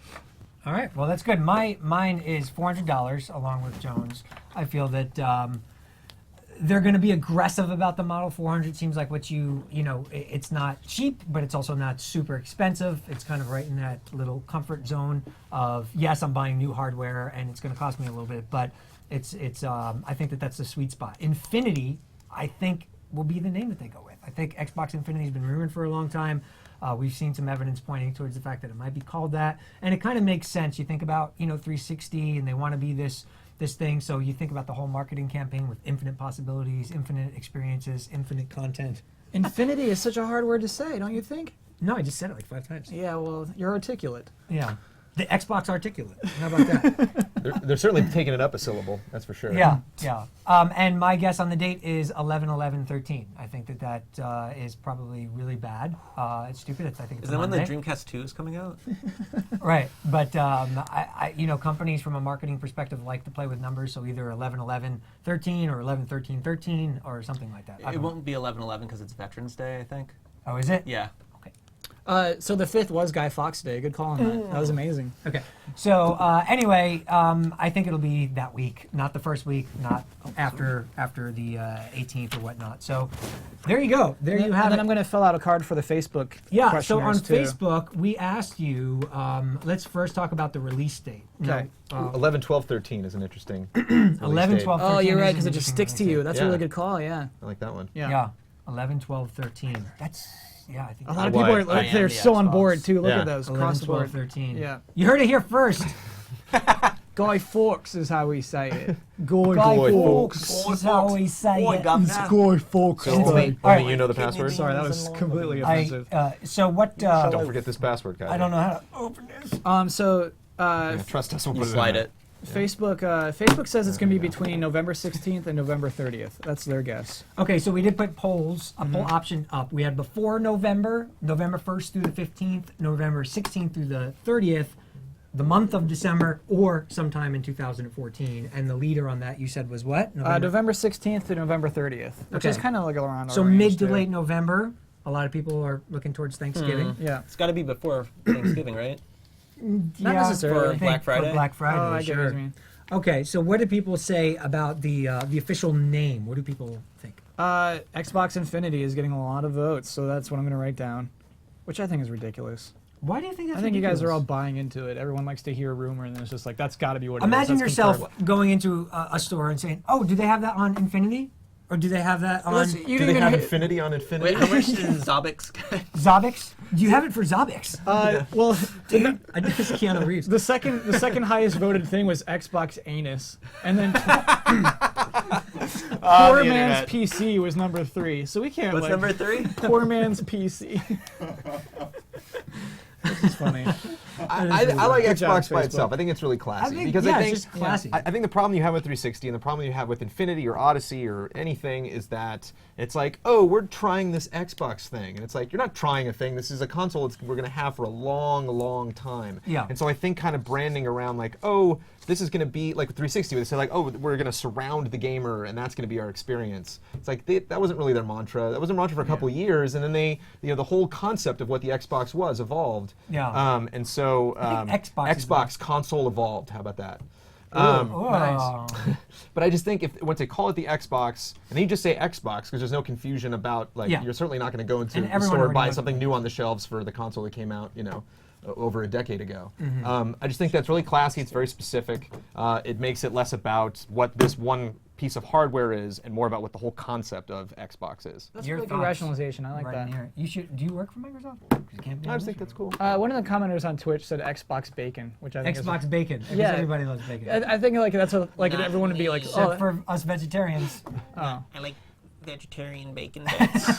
All right. Well, that's good. Mine is $400 along with Jones. I feel that they're going to be aggressive about the Model 400. Seems like what it's not cheap, but it's also not super expensive. It's kind of right in that little comfort zone of, yes, I'm buying new hardware and it's going to cost me a little bit, but it's I think that's the sweet spot. Infinity, I think, will be the name that they go with. I think Xbox Infinity has been rumored for a long time. We've seen some evidence pointing towards the fact that it might be called that, and it kind of makes sense. You think about 360, and they want to be this thing. So you think about the whole marketing campaign with infinite possibilities, infinite experiences, infinite content. Infinity is such a hard word to say, don't you think? No, I just said it like 5 times. Yeah, well, you're articulate. Yeah. The Xbox articulate. How about that? They're certainly taking it up a syllable, that's for sure. Yeah. And my guess on the date is 11/11/13. I think that is probably really bad. It's stupid. I think it's Is that when the Monday. Dreamcast 2 is coming out? Right, but companies from a marketing perspective like to play with numbers, so either 11/11/13 or 11/13/13 or something like that. I It don't know. won't be 11/11 because it's Veterans Day, I think. Oh, is it? Yeah. So the 5th was Guy Fawkes Day. Good call on that. That was amazing. Okay. So anyway, I think it'll be that week, not the first week, not after the 18th or whatnot. So there you go. There you have And then it. I'm going to fill out a card for the Facebook Yeah, so on questionnaires, too. Facebook, we asked you, let's first talk about the release date. Okay. 11, 12, 13 is an interesting 11, date. 12, Oh, 13 you're right, is because an it just interesting sticks to release you. date. That's Yeah. a really good call, yeah. I like that one. Yeah. 11, 12, 13. That's, I think A lot of Why? people are I like, am they're the so on Xbox. board, too. Look Yeah. at those. 11, Across the 12, board. 13. Yeah. You heard it here first. Guy Fawkes is how we say it. Guy Fawkes. Is how we say it. Guy Fawkes. So only All right. you know the password? Sorry, that was completely offensive. So what, Don't forget this password, guys. I don't know how to open this. Yeah, trust us, we'll You put it in slide there. it. Facebook says it's going to be between November 16th and November 30th. That's their guess. Okay, so we did put polls, a poll option up. We had before November, November 1st through the 15th, November 16th through the 30th, the month of December, or sometime in 2014. And the leader on that, you said, was what? November 16th to November 30th, which Okay. is kind of like around So our range mid to there. late November. A lot of people are looking towards Thanksgiving. Yeah. It's got to be before Thanksgiving, right? Not necessarily. I think Black Friday? For Black Friday, Oh, I get what sure. you mean. Okay, so what do people say about the official name? What do people think? Xbox Infinity is getting a lot of votes, so that's what I'm going to write down, which I think is ridiculous. Why do you think that's I think you guys are ridiculous? all buying into it. Everyone likes to hear a rumor, and then it's just like, that's got to be what it is. Imagine That's yourself confirmed. going into a store and saying, "Oh, do they have that on Infinity, or do they have that on Listen, you Do didn't they even have hit- Infinity on Infinity? Wait, how much does Zobix get? Zobix? Do you have it for Zobix? Well, Dude, I think it's Keanu Reeves. the second highest voted thing was Xbox Anus, and then Poor the Man's internet. PC was number 3. So we can't. What's like, number 3? Poor Man's PC. This is funny. I like Good job, Xbox by Facebook. itself. I think it's really classy. I think, because yeah, I it's think just classy. I think the problem you have with 360 and the problem you have with Infinity or Odyssey or anything is that it's like, oh, we're trying this Xbox thing. And it's like, you're not trying a thing. This is a console we're going to have for a long, long time. Yeah. And so I think kind of branding around like, oh, this is going to be like with 360, where they say like, oh, we're going to surround the gamer and that's going to be our experience. It's like, that wasn't really their mantra. That was their mantra for a couple years. And then they, the whole concept of what the Xbox was evolved. Yeah. And so think Xbox is Xbox console evolved. How about that? Oh. nice. But I just think once they call it the Xbox, and then you just say Xbox because there's no confusion about like Yeah. you're certainly not going to go into And the everyone store and already buy knows something what it new is. on the shelves for the console that came out, over a decade ago. Mm-hmm. I just think that's really classy. It's very specific. It makes it less about what this one piece of hardware is and more about what the whole concept of Xbox is. That's Your really good thoughts rationalization. I like right that. in here. You should. Do you work for Microsoft? 'Cause you can't be I on just think this that's cool. One of the commenters on Twitch said Xbox Bacon, which I think Xbox bacon. Because Yeah. everybody loves bacon. I think like that's what like Not everyone would be like, me. oh, Except for us vegetarians. oh. I like vegetarian bacon bits.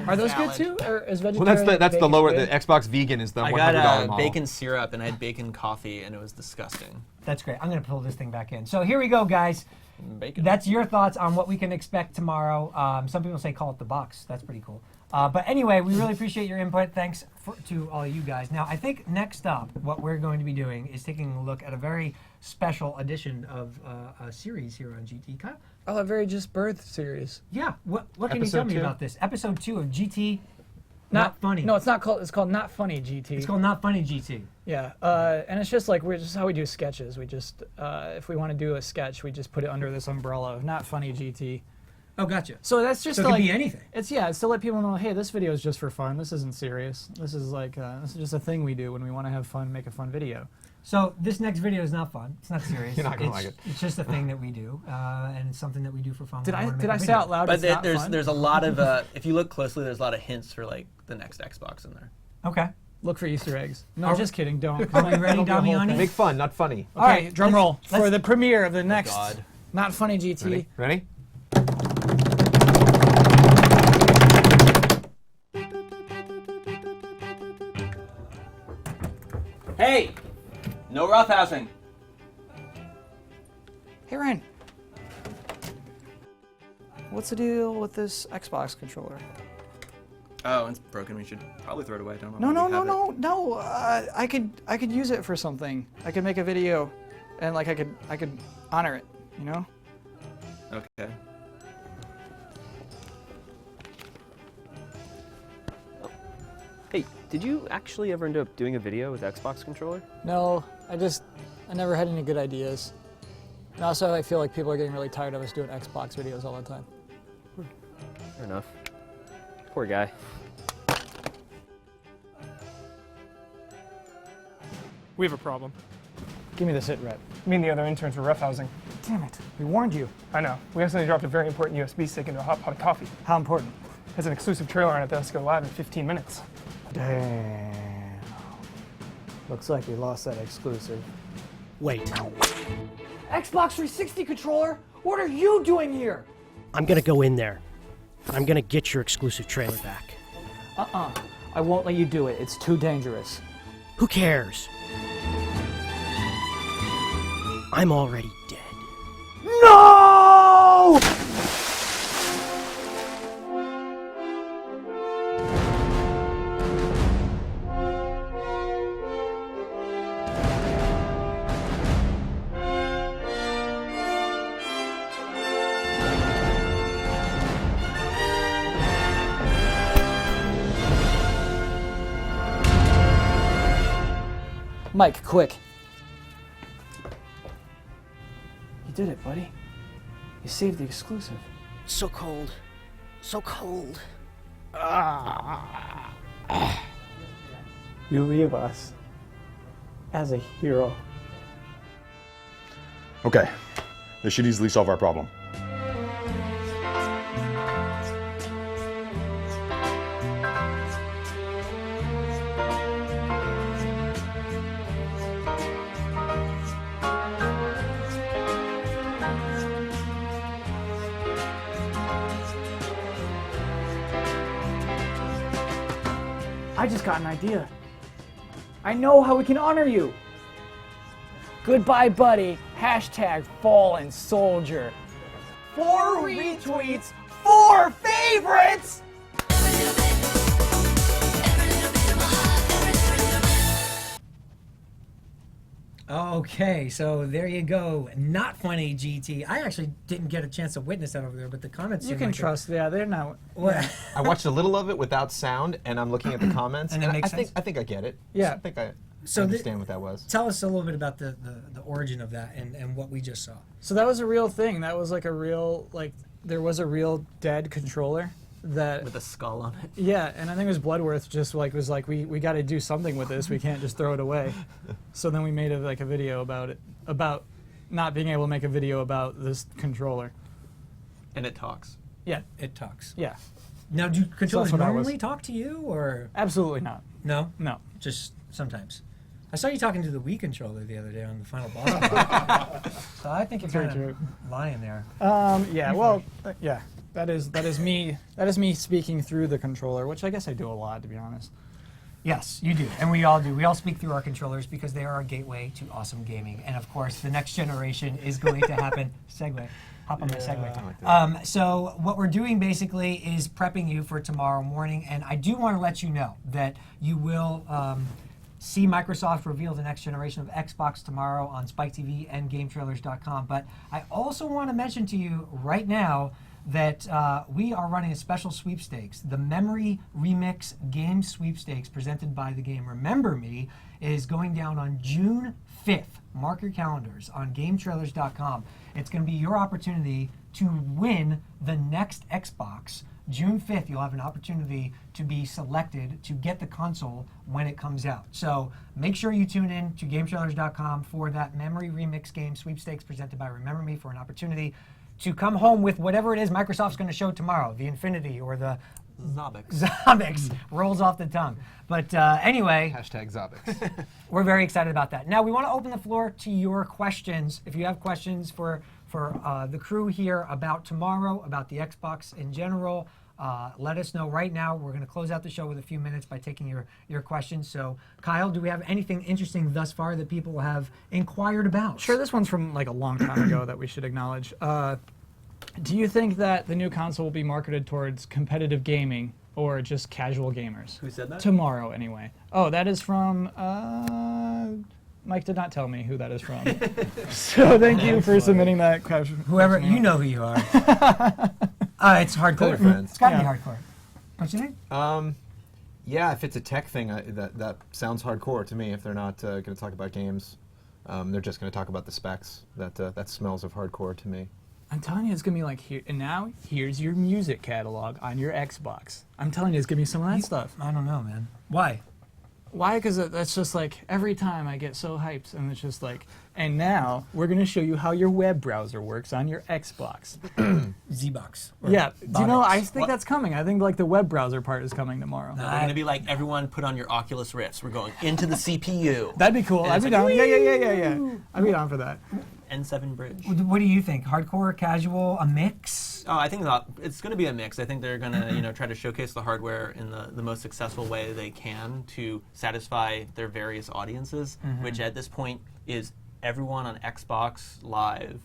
Are those good too, or is vegetarian? Well, that's the bacon lower. good? The Xbox Vegan is the I $100 got model. bacon syrup and I had bacon coffee and it was disgusting. That's great. I'm going to pull this thing back in. So here we go, guys. Bacon. That's your thoughts on what we can expect tomorrow. Some people say call it the box. That's pretty cool. But anyway, we really appreciate your input. Thanks to all you guys. Now, I think next up, what we're going to be doing is taking a look at a very special edition of a series here on GT. Kyle? Oh, a very just birth series. Yeah. What can you tell Episode me 2? about this? Episode 2 of GT Not funny. No, it's not called. It's called Not Funny GT. It's called Not Funny GT. Yeah, and it's just like we're just how we do sketches. We just if we want to do a sketch, we just put it under this umbrella of Not Funny GT. Oh, gotcha. So that's just So it to, could like be anything. it's to let people know, hey, this video is just for fun. This isn't serious. This is like this is just a thing we do when we want to have fun, make a fun video. So this next video is not fun. It's not serious. You're not gonna like it. It's just a thing that we do, and it's something that we do for fun. Did when we wanna I make a say video. out loud? But it's not there's fun? there's a lot of if you look closely, there's a lot of hints for like the next Xbox in there. Okay. Look for Easter eggs. No, Are- just kidding. Don't. Are we ready, It'll be a whole Damiani? thing. Make fun, not funny. All right, drum roll for let's- the premiere of the next God. Not Funny GT. Ready? Hey, no roughhousing. Hey Ryan, what's the deal with this Xbox controller? Oh, it's broken. We should probably throw it away. Don't No, we no, have no, it? no, no. I could use it for something. I could make a video, and like I could honor it. You know? Okay. Hey, did you actually ever end up doing a video with Xbox controller? No, I never had any good ideas. And also, I feel like people are getting really tired of us doing Xbox videos all the time. Fair enough. Poor guy. We have a problem. Give me the sit rep. Me and the other interns were roughhousing. Damn it! We warned you. I know. We accidentally dropped a very important USB stick into a hot pot of coffee. How important? There's an exclusive trailer on it that has to go live in 15 minutes. Damn. Looks like we lost that exclusive. Wait, Xbox 360 controller? What are you doing here? I'm gonna go in there. I'm gonna get your exclusive trailer back. I won't let you do it. It's too dangerous. Who cares? I'm already dead. No! Mike, quick. You did it, buddy. You saved the exclusive. So cold. So cold. You leave us as a hero. Okay, this should easily solve our problem. I just got an idea. I know how we can honor you. Goodbye, buddy. Hashtag fallen soldier. 4 retweets, 4 favorites! Okay, so there you go. Not Funny GT. I actually didn't get a chance to witness that over there, but the comments. You seem can like trust, yeah, they're not. What? I watched a little of it without sound, and I'm looking at the comments, And it makes sense? I think I get it. Yeah. I think I So understand what that was. Tell us a little bit about the origin of that and what we just saw. So that was a real thing. That was like a real, like, there was a real dead controller that. With a skull on it. Yeah, and I think it was Bloodworth just like was like we got to do something with this. We can't just throw it away. So then we made a video about it, about not being able to make a video about this controller. And it talks. Yeah, It talks. yeah, Now, do controllers what I was- normally talk to you, or absolutely not. no? No. Just sometimes. I saw you talking to the Wii controller the other day on the final Bosman. So I think you're Very kind true. of lying there. Yeah, well, yeah, that is me speaking through the controller, which I guess I do a lot, to be honest. Yes, you do, and we all do. We all speak through our controllers because they are our gateway to awesome gaming. And of course, the next generation is going to happen. Segue. Hop on my segue. So what we're doing basically is prepping you for tomorrow morning, and I do want to let you know that you will see Microsoft reveal the next generation of Xbox tomorrow on Spike TV and GameTrailers.com. But I also want to mention to you right now that we are running a special sweepstakes. The Memory Remix Game Sweepstakes presented by the game Remember Me is going down on June 5th. Mark your calendars on GameTrailers.com. It's going to be your opportunity to win the next Xbox. June 5th, you'll have an opportunity to be selected to get the console when it comes out. So make sure you tune in to GameTrailers.com for that Memory Remix Game Sweepstakes presented by Remember Me for an opportunity to come home with whatever it is Microsoft's going to show tomorrow, the Infinity or the Zobix rolls off the tongue. But anyway, Hashtag Zobix. we're very excited about that. Now we want to open the floor to your questions. If you have questions for the crew here about tomorrow, about the Xbox in general, let us know right now. We're going to close out the show with a few minutes by taking your questions. So Kyle, do we have anything interesting thus far that people have inquired about? Sure, this one's from like a long time ago that we should acknowledge. Do you think that the new console will be marketed towards competitive gaming or just casual gamers? Who said that? Tomorrow, anyway. Oh, that is from... Mike did not tell me who that is from. So thank you for submitting that question. Whoever, you know who you are. It's hardcore. friends. It's got to be hardcore. Don't you think? Yeah, if it's a tech thing, that sounds hardcore to me. If they're not going to talk about games, they're just going to talk about the specs. That smells of hardcore to me. I'm telling you, it's gonna be like here and now. Here's your music catalog on your Xbox. I'm telling you, it's gonna be some of that stuff. I don't know, man. Why? Why? Because that's just like every time I get so hyped, and it's just like, and now we're gonna show you how your web browser works on your Xbox. Z-Box. Yeah. Do you know? I think What? that's coming. I think like the web browser part is coming tomorrow. They're going to be like, everyone put on your Oculus Rifts. We're going into the CPU. That'd be cool. And I'd it's be like, down. Yeah. I'd be down for that. N7 bridge. What do you think? Hardcore, casual, a mix? Oh, I think it's going to be a mix. I think they're going to, try to showcase the hardware in the most successful way they can to satisfy their various audiences, which at this point is everyone on Xbox Live,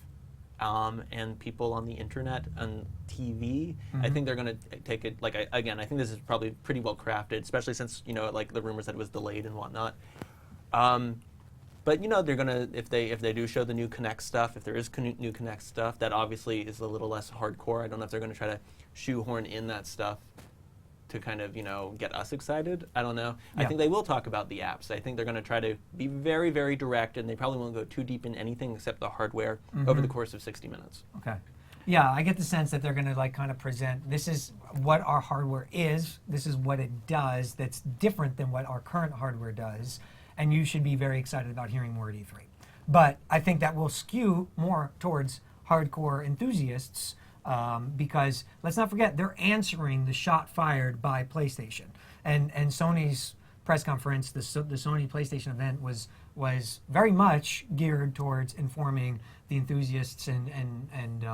and people on the internet and TV. I think they're going to take it I think this is probably pretty well crafted, especially since like the rumors that it was delayed and whatnot. But they're gonna if they do show the new Kinect stuff, if there is new Kinect stuff, that obviously is a little less hardcore. I don't know if they're gonna try to shoehorn in that stuff to kind of get us excited. I don't know. Yeah. I think they will talk about the apps. I think they're gonna try to be very, very direct, and they probably won't go too deep in anything except the hardware over the course of 60 minutes. Okay. Yeah, I get the sense that they're going to kind of present, this is what our hardware is, this is what it does that's different than what our current hardware does, and you should be very excited about hearing more at E3. But I think that will skew more towards hardcore enthusiasts because let's not forget, they're answering the shot fired by PlayStation. And Sony's press conference, the Sony PlayStation event was very much geared towards informing the enthusiasts and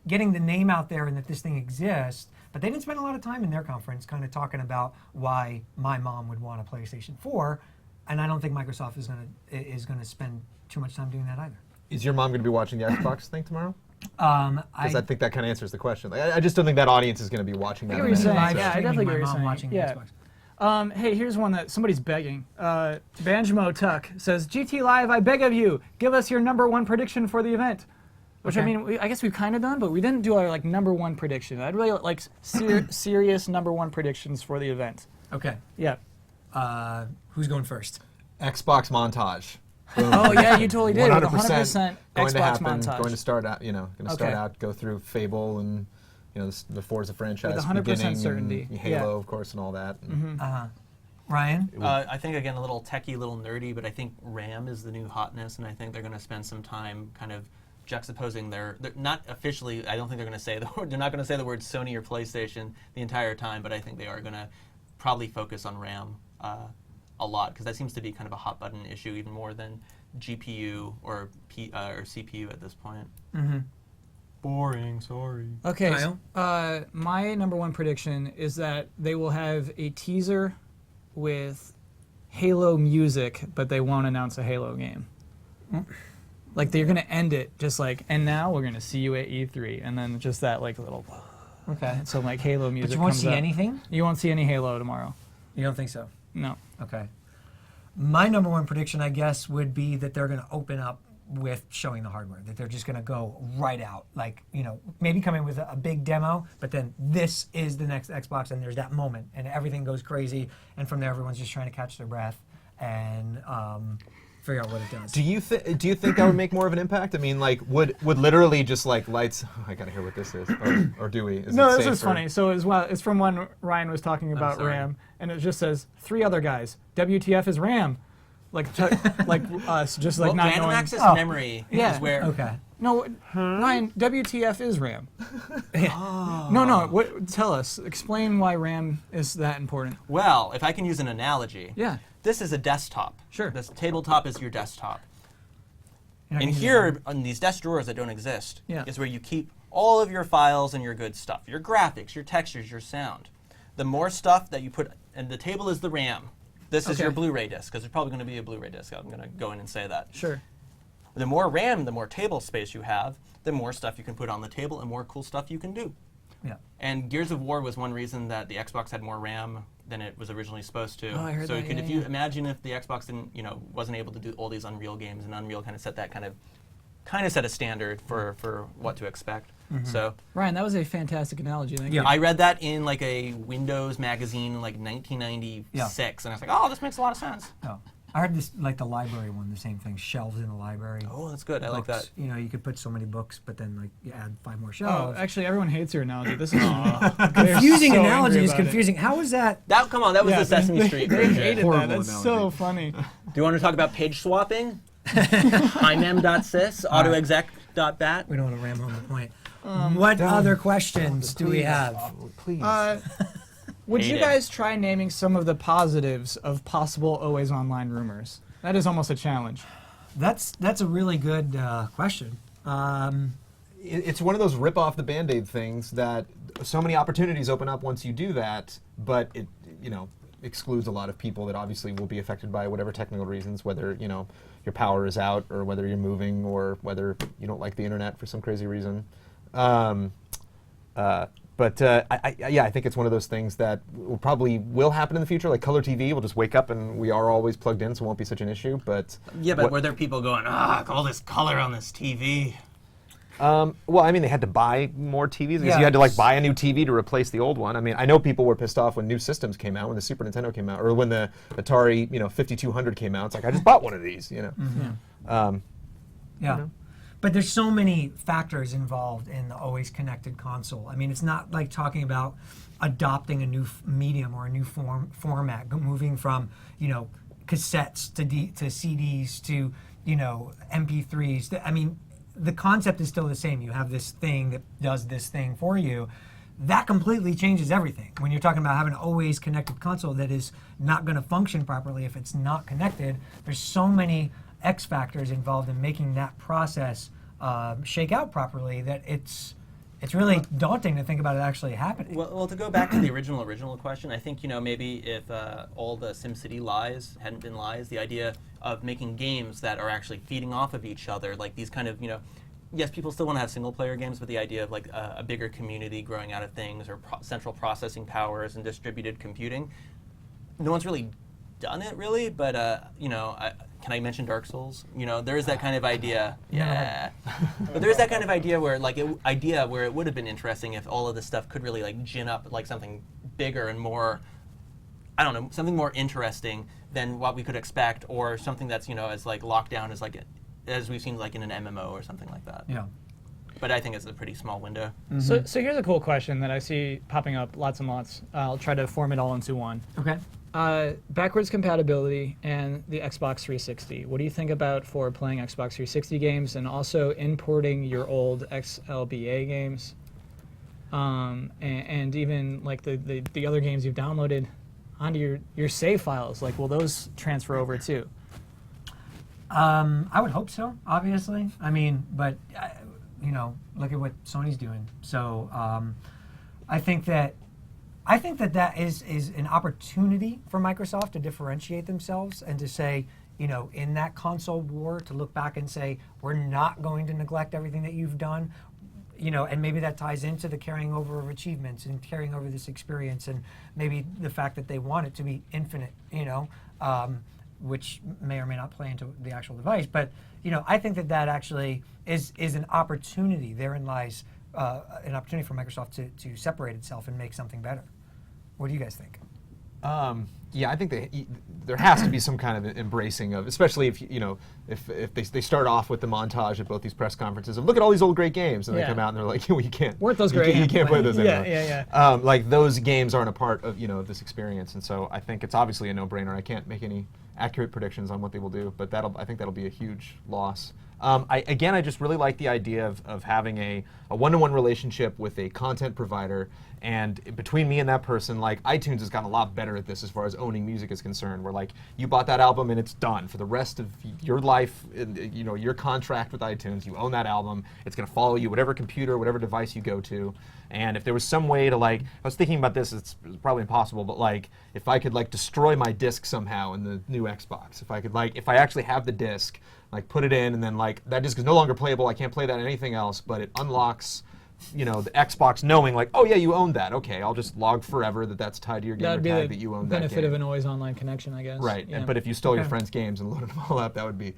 getting the name out there and that this thing exists. But they didn't spend a lot of time in their conference kind of talking about why my mom would want a PlayStation 4, and I don't think Microsoft is gonna spend too much time doing that either. Is your mom going to be watching the Xbox thing tomorrow? Because I I think that kind of answers the question. I just don't think that audience is going to be watching that. I get what you're saying. live Yeah, I streaming definitely my get what you're mom saying. watching the Yeah. Xbox. Hey, here's one that somebody's begging. Banjmo Tuck says, GT Live, I beg of you, give us your #1 prediction for the event. Which, Okay. I mean, I guess we've kind of done, but we didn't do our #1 prediction. I'd really like serious #1 predictions for the event. Okay. Yeah. Who's going first? Xbox montage. Oh, yeah, you totally did. 100% 100% going Xbox to happen. montage. Going to start out, Okay. go through Fable and the Forza franchise With 100% beginning, certainty. and Halo, Yeah. of course, and all that. Ryan? I think, again, a little techie, a little nerdy, but I think RAM is the new hotness, and I think they're going to spend some time kind of juxtaposing they're not officially, I don't think they're going to say the word, they're not going to say the word Sony or PlayStation the entire time, but I think they are going to probably focus on RAM a lot, because that seems to be kind of a hot button issue, even more than GPU or CPU at this point. Boring, sorry. Okay, Kyle? my #1 prediction is that they will have a teaser with Halo music, but they won't announce a Halo game. Like, they're going to end it just like, and now we're going to see you at E3, and then just that like little, Okay. so like Halo music But you won't comes see up. anything? You won't see any Halo tomorrow. You don't think so? No. Okay. My #1 prediction, I guess, would be that they're going to open up with showing the hardware, that they're just going to go right out, like, maybe come in with a big demo, but then this is the next Xbox, and there's that moment, and everything goes crazy, and from there everyone's just trying to catch their breath and figure out what it does. Do you think that would make more of an impact? I mean, like, would literally just like lights? Oh, I gotta hear what this is, or do we? Is No, it this safe is or- funny. So as well, it's from when Ryan was talking about sorry. RAM, and it just says 3 other guys. WTF is RAM? Like like us, just like Well, not random knowing. access memory Yeah. is where. Okay. No, Ryan, WTF is RAM. No, what, tell us. Explain why RAM is that important. Well, if I can use an analogy. Yeah. This is a desktop. Sure. This tabletop is your desktop. You're not And gonna use here, on these desk drawers that don't exist, Yeah. is where you keep all of your files and your good stuff, your graphics, your textures, your sound. The more stuff that you put, and the table is the RAM. This is Okay. your Blu-ray disc, because there's probably going to be a Blu-ray disc. I'm going to go in and say that. Sure. The more RAM, the more table space you have, the more stuff you can put on the table and more cool stuff you can do. Yeah. And Gears of War was one reason that the Xbox had more RAM than it was originally supposed to. Oh, I heard so that, if you imagine if the Xbox didn't, wasn't able to do all these Unreal games, and Unreal kind of set that kind of set a standard for what to expect. So Ryan, that was a fantastic analogy. Thank you. I read that in like a Windows magazine in like 1996, and I was like, oh, this makes a lot of sense. Oh. I heard this, like the library one, the same thing, shelves in the library. Oh, that's good. I like that. Books, you could put so many books, but then like you add 5 more Oh, shelves. actually, everyone hates your analogy. This is Confusing so analogy angry is about it. confusing. How is that? Come on, that was the Sesame Street They version. hated Horrible that. That's analogy. so funny. Do you want to talk about page swapping? imem.sys, autoexec.bat. We don't want to ram home the point. What other questions do we have? Please. Would you Hate it. guys try naming some of the positives of possible always online rumors? That is almost a challenge. That's a really good question. It's one of those rip off the Band-Aid things that so many opportunities open up once you do that, but it excludes a lot of people that obviously will be affected by whatever technical reasons, whether your power is out or whether you're moving or whether you don't like the internet for some crazy reason. I think it's one of those things that will happen in the future. Like color TV, we'll just wake up and we are always plugged in, so it won't be such an issue. But Yeah, but were there people going, all this color on this TV? well, I mean, they had to buy more TVs because Yeah, you had to like it's- buy a new TV to replace the old one. I mean, I know people were pissed off when new systems came out, when the Super Nintendo came out, or when the Atari 5200 came out. It's like I just bought one of these, Yeah. But there's so many factors involved in the always connected console. I mean, it's not like talking about adopting a new medium or a new format, moving from, cassettes to CDs to, MP3s. I mean, the concept is still the same. You have this thing that does this thing for you. That completely changes everything. When you're talking about having an always connected console that is not going to function properly if it's not connected, there's so many X factors involved in making that process shake out properly that it's really daunting to think about it actually happening. Well, to go back to the original question, I think maybe if all the SimCity lies hadn't been lies, the idea of making games that are actually feeding off of each other, like these kind of yes, people still want to have single player games, but the idea of like a bigger community growing out of things, or central processing powers and distributed computing, no one's really done it really, but can I mention Dark Souls? There is that kind of idea. Yeah. But there is that kind of idea where it would have been interesting if all of this stuff could really like gin up like something bigger and more, I don't know, something more interesting than what we could expect, or something that's as like locked down as we've seen like in an MMO or something like that. Yeah. But I think it's a pretty small window. So here's a cool question that I see popping up lots and lots. I'll try to form it all into one. Okay. Backwards compatibility and the Xbox 360. What do you think about for playing Xbox 360 games and also importing your old XLBA games, and even like the other games you've downloaded onto your save files? Like, will those transfer over too? I would hope so, obviously. I mean, but look at what Sony's doing. So I think that is an opportunity for Microsoft to differentiate themselves and to say, in that console war, to look back and say, we're not going to neglect everything that you've done. And maybe that ties into the carrying over of achievements and carrying over this experience, and maybe the fact that they want it to be infinite. which may or may not play into the actual device. But I think that actually is an opportunity. Therein lies an opportunity for Microsoft to separate itself and make something better. What do you guys think? Yeah, I think there has to be some kind of embracing of, especially if they start off with the montage at both these press conferences of look at all these old great games, and they come out and they're like, well, you can't. Weren't those great? You can't play those anymore. Yeah. Like those games aren't a part of this experience, and so I think it's obviously a no-brainer. I can't make any accurate predictions on what they will do, but I think that'll be a huge loss. I just really like the idea of having a one-to-one relationship with a content provider, and between me and that person, like iTunes has gotten a lot better at this as far as owning music is concerned, where like you bought that album and it's done for the rest of your life, your contract with iTunes, you own that album, it's going to follow you whatever computer, whatever device you go to. And if there was some way to I was thinking about this, it's probably impossible, but like if I could destroy my disc somehow in the new Xbox, if I actually have the disc, put it in and then that disc is no longer playable, I can't play that on anything else, but it unlocks the Xbox knowing oh yeah, you own that, okay, I'll just log forever that's tied to your gamer tag that you own that game. Benefit of an always online connection, I guess. Right, but if you stole your friend's games and loaded them all up, that would be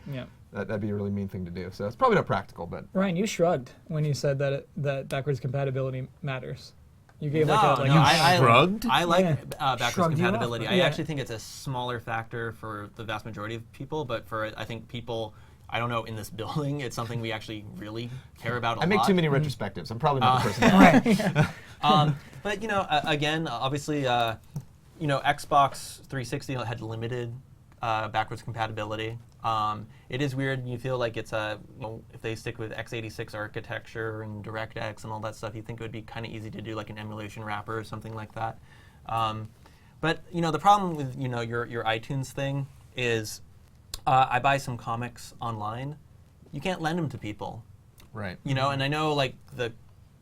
that'd be a really mean thing to do. So it's probably not practical, but Ryan, you shrugged when you said that backwards compatibility matters. You gave I shrugged? I like backwards Shrugged you off, compatibility. right? I actually think it's a smaller factor for the vast majority of people, but for I think people, I don't know, in this building, it's something we actually really care about a lot. I make too many retrospectives. I'm probably not the person. Right. But again, obviously, Xbox 360 had limited backwards compatibility. It is weird. You feel like it's if they stick with x86 architecture and DirectX and all that stuff, you think it would be kind of easy to do an emulation wrapper or something like that. But the problem with your iTunes thing is, I buy some comics online. You can't lend them to people. Right. And I know the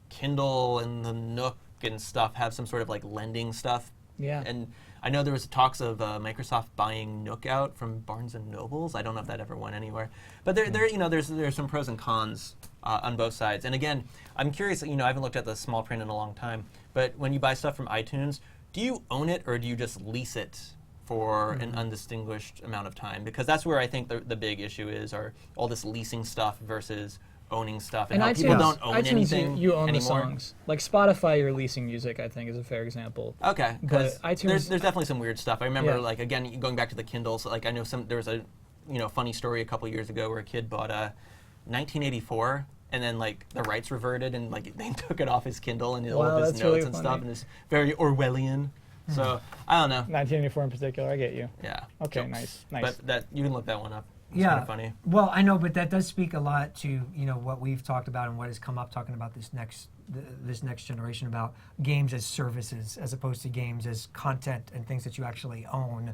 Kindle and the Nook and stuff have some sort of lending stuff. Yeah. And I know there was talks of Microsoft buying Nook out from Barnes and Nobles. I don't know if that ever went anywhere. But there's some pros and cons on both sides. And again, I'm curious. I haven't looked at the small print in a long time. But when you buy stuff from iTunes, do you own it or do you just lease it for an undistinguished amount of time? Because that's where I think the big issue is, are all this leasing stuff versus owning stuff, and how people don't own iTunes, anything you own anymore. the songs. Like Spotify, you're leasing music, I think, is a fair example. Okay, because But iTunes- there's definitely some weird stuff. I remember, Yeah. Again, going back to the Kindles, I know there was a funny story a couple years ago where a kid bought a 1984, and then the rights reverted, and they took it off his Kindle and all Wow, of his that's notes really and funny. stuff, and it's very Orwellian. So I don't know. 1984 in particular, I get you. Yeah. Okay, Jokes. nice. But that you can look that one up. It's Yeah. kind of funny. Well, I know, but that does speak a lot to what we've talked about and what has come up talking about this next generation about games as services as opposed to games as content and things that you actually own.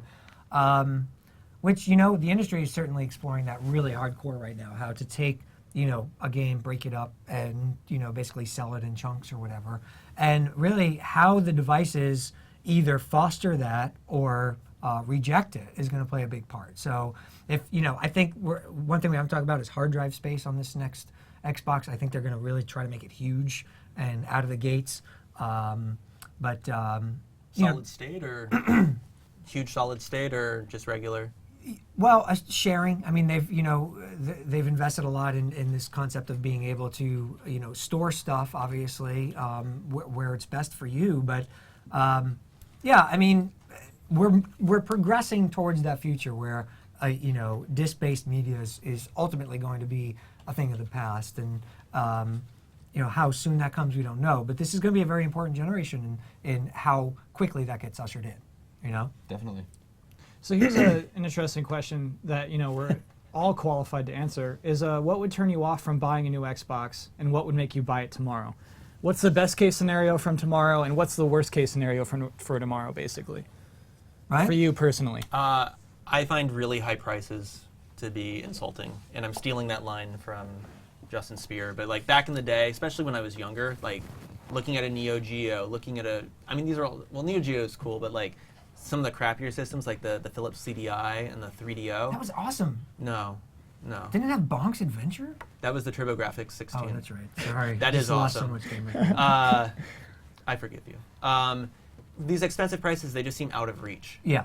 Which the industry is certainly exploring that really hardcore right now. How to take a game, break it up, and basically sell it in chunks or whatever. And really, how the devices either foster that or reject it is going to play a big part. So if I think one thing we haven't talked about is hard drive space on this next Xbox. I think they're going to really try to make it huge and out of the gates. Solid state or huge solid state or just regular? Well, sharing. I mean, they've invested a lot in this concept of being able to store stuff, obviously, where it's best for you. But yeah, I mean, we're progressing towards that future where disc-based media is ultimately going to be a thing of the past, and how soon that comes, we don't know. But this is going to be a very important generation in how quickly that gets ushered in. Definitely. So here's an interesting question that we're all qualified to answer: is what would turn you off from buying a new Xbox, and what would make you buy it tomorrow? What's the best case scenario from tomorrow, and what's the worst case scenario for tomorrow, basically? Right? For you personally. I find really high prices to be insulting, and I'm stealing that line from Justin Spear. But back in the day, especially when I was younger, looking at a Neo Geo, these are all, Neo Geo is cool, but some of the crappier systems, like the Philips CDI and the 3DO. That was awesome. No. Didn't it have Bonk's Adventure? That was the TurboGrafx 16. Oh, that's right. Sorry. That Just is lost awesome. So much gaming. I forgive you. These expensive prices, they just seem out of reach. Yeah.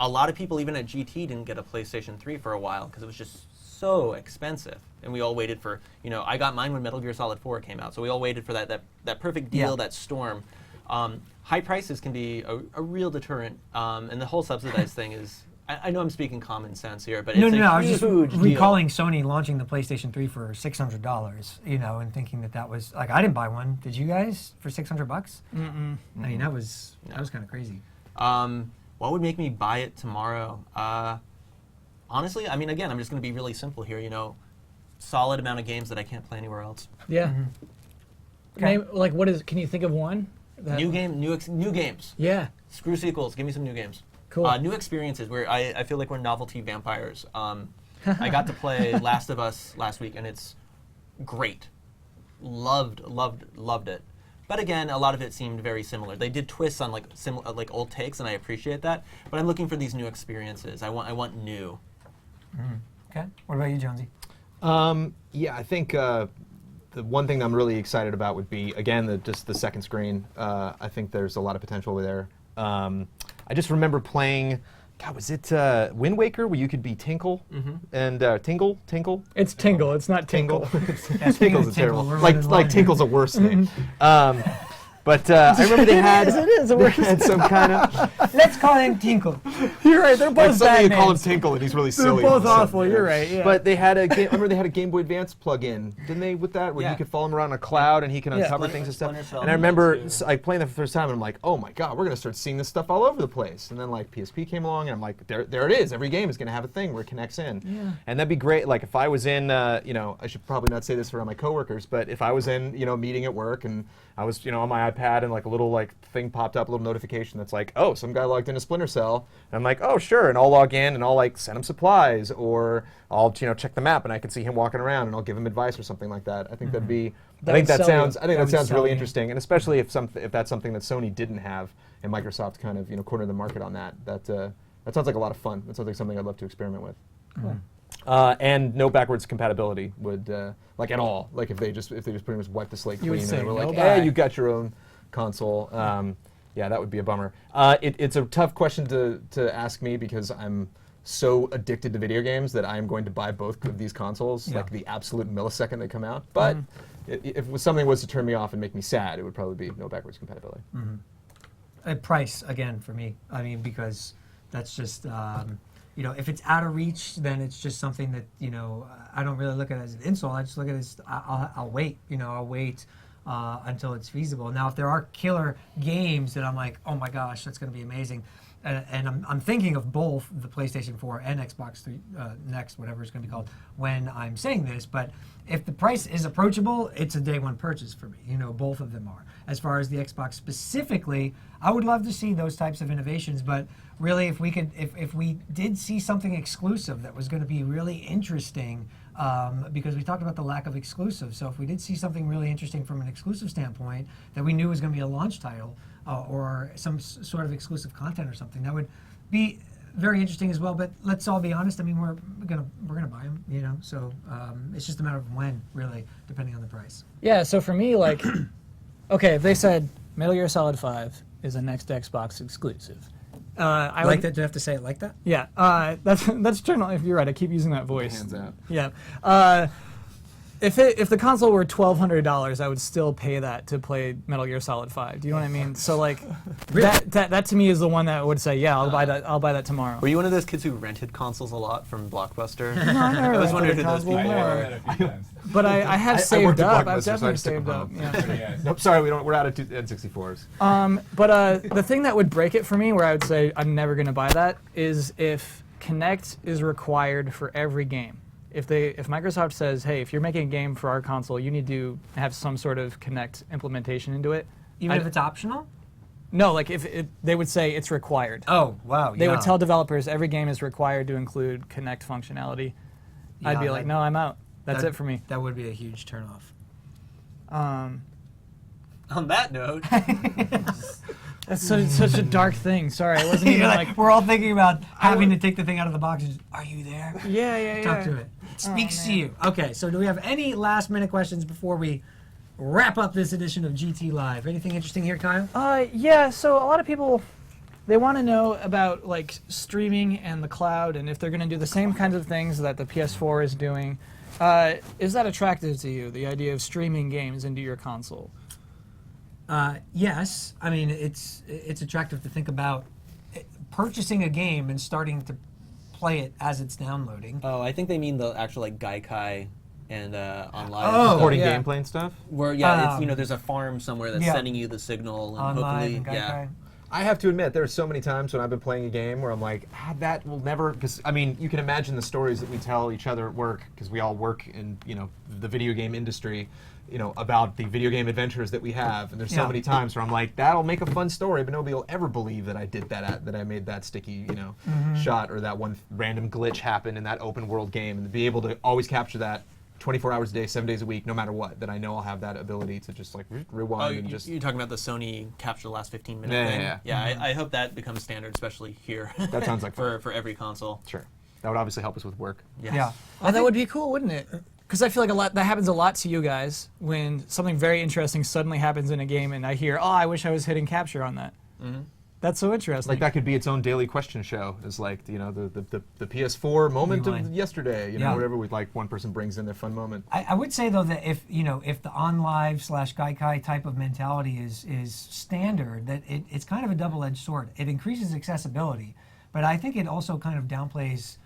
a lot of people, even at GT, didn't get a PlayStation 3 for a while because it was just so expensive. And we all waited for, I got mine when Metal Gear Solid 4 came out, so we all waited for that perfect deal, that storm. High prices can be a real deterrent, and the whole subsidized thing is, I know I'm speaking common sense here, but it's I was just huge deal. recalling Sony launching the PlayStation 3 for $600, and thinking that was, like, I didn't buy one. Did you guys for $600? Mm-mm. I mean, that was kind of crazy. What would make me buy it tomorrow? Honestly, I mean, again, I'm just going to be really simple here, solid amount of games that I can't play anywhere else. Yeah. Name, like, can you think of one? New games. Yeah. Screw sequels. Give me some new games. Cool. New experiences where I feel like we're novelty vampires. I got to play Last of Us last week, and it's great. Loved it. But again, a lot of it seemed very similar. They did twists on like old takes, and I appreciate that. But I'm looking for these new experiences. I want new. Okay. What about you, Jonesy? Yeah, I think the one thing that I'm really excited about would be, again, just the second screen. I think there's a lot of potential there. I just remember playing, God, was it Wind Waker, where you could be Tinkle and Tingle? It's Tingle. It's not Tinkle. Tinkle's a terrible. Like Tinkle's a worse name. But I remember they had some kind of. Let's call him Tinkle. You're right. They're both bad you names. call him Tinkle, and he's really silly. They're both awful. You're right. Yeah. But they had I remember they had a Game Boy Advance plug-in, didn't they? With that, where you could follow him around a cloud and he can uncover things and stuff. And I remember playing that for the first time, and I'm like, oh my God, we're gonna start seeing this stuff all over the place. And then like PSP came along, and I'm like, there it is. Every game is gonna have a thing where it connects in. Yeah. And that'd be great. Like if I was in, I should probably not say this around my coworkers, but if I was in, a meeting at work and I was, on my iPad and like a little thing popped up, a little notification that's like, oh, some guy logged into Splinter Cell. And I'm like, oh, sure. And I'll log in and I'll send him supplies, or I'll, check the map and I can see him walking around and I'll give him advice or something like that. I think that'd be, I think that sounds really interesting. And especially if that's something that Sony didn't have and Microsoft kind of, cornered the market on that. That sounds like a lot of fun. That sounds like something I'd love to experiment with. Cool. And no backwards compatibility would, at all. Like if they just pretty much wiped the slate clean and they were like, hey, you got your own console. Yeah, that would be a bummer. It's a tough question to ask me because I'm so addicted to video games that I am going to buy both of these consoles like the absolute millisecond they come out. But if something was to turn me off and make me sad, it would probably be no backwards compatibility. Price, again, for me. I mean, because that's just... if it's out of reach, then it's just something that, I don't really look at it as an insult. I just look at it as, I'll wait, I'll wait until it's feasible. Now, if there are killer games that I'm like, oh my gosh, that's going to be amazing, and I'm thinking of both the PlayStation 4 and Xbox 3 Next, whatever it's going to be called, when I'm saying this, but if the price is approachable, it's a day one purchase for me. Both of them are. As far as the Xbox specifically, I would love to see those types of innovations, but really, if we did see something exclusive that was going to be really interesting, because we talked about the lack of exclusives. So if we did see something really interesting from an exclusive standpoint that we knew was going to be a launch title or some sort of exclusive content or something, that would be very interesting as well. But let's all be honest. I mean, we're gonna buy them, So it's just a matter of when, really, depending on the price. Yeah. So for me, okay, if they said Metal Gear Solid 5 is a next Xbox exclusive. I like that. Do I have to say it like that? Yeah, that's generally. If you're right, I keep using that voice. Hands out. Yeah. If the console were $1,200, I would still pay that to play Metal Gear Solid 5. Do you know what I mean? So that to me is the one that would say, yeah, I'll buy that. I'll buy that tomorrow. Were you one of those kids who rented consoles a lot from Blockbuster? No, I was wondering who those people were. But I have saved up. I've definitely saved up. Yeah. Nope, sorry, we're out of N64s. But the thing that would break it for me, where I would say I'm never going to buy that, is if Kinect is required for every game. If Microsoft says, hey, if you're making a game for our console, you need to have some sort of Kinect implementation into it. Even if it's optional? No, if they would say it's required. Oh, wow. They would tell developers every game is required to include Kinect functionality. Yeah, I'd be like, no, I'm out. That's it for me. That would be a huge turnoff. On that note, that's such a dark thing. Sorry, I wasn't even we're all thinking about having to take the thing out of the box and just, are you there? Yeah. Talk to it. It speaks to you. Okay, so do we have any last minute questions before we wrap up this edition of GT Live? Anything interesting here, Kyle? Yeah, so a lot of people, They want to know about like streaming and the cloud, and if they're going to do the same kinds of things that the PS4 is doing. Is that attractive to you, the idea of streaming games into your console? Yes. I mean, it's attractive to think about purchasing a game and starting to play it as it's downloading. Oh, I think they mean the actual like Gaikai and online. Oh, Recording yeah. gameplay and stuff. Where it's there's a farm somewhere that's sending you the signal and Online hopefully and Gaikai. I have to admit, there are so many times when I've been playing a game where I'm like, that will never, because I mean, you can imagine the stories that we tell each other at work, because we all work in, the video game industry, about the video game adventures that we have, and there's so many times where I'm like, that'll make a fun story, but nobody will ever believe that I did that I made that sticky, shot, or that one random glitch happen in that open world game, and to be able to always capture that 24 hours a day, 7 days a week, no matter what, that I know I'll have that ability to just like rewind and just. You're talking about the Sony capture the last 15 minute thing? Yeah. I hope that becomes standard, especially here. That sounds like for every console. Sure. That would obviously help us with work. Yes. Yeah. Oh, that would be cool, wouldn't it? Because I feel like that happens a lot to you guys when something very interesting suddenly happens in a game, and I hear, "Oh, I wish I was hitting capture on that." Mm-hmm. That's so interesting. Like that could be its own daily question show. Is like the PS4 moment of Rewind. yesterday. Whatever we like, one person brings in their fun moment. I would say though that if the OnLive / Gaikai type of mentality is standard, that it's kind of a double-edged sword. It increases accessibility, but I think it also kind of downplays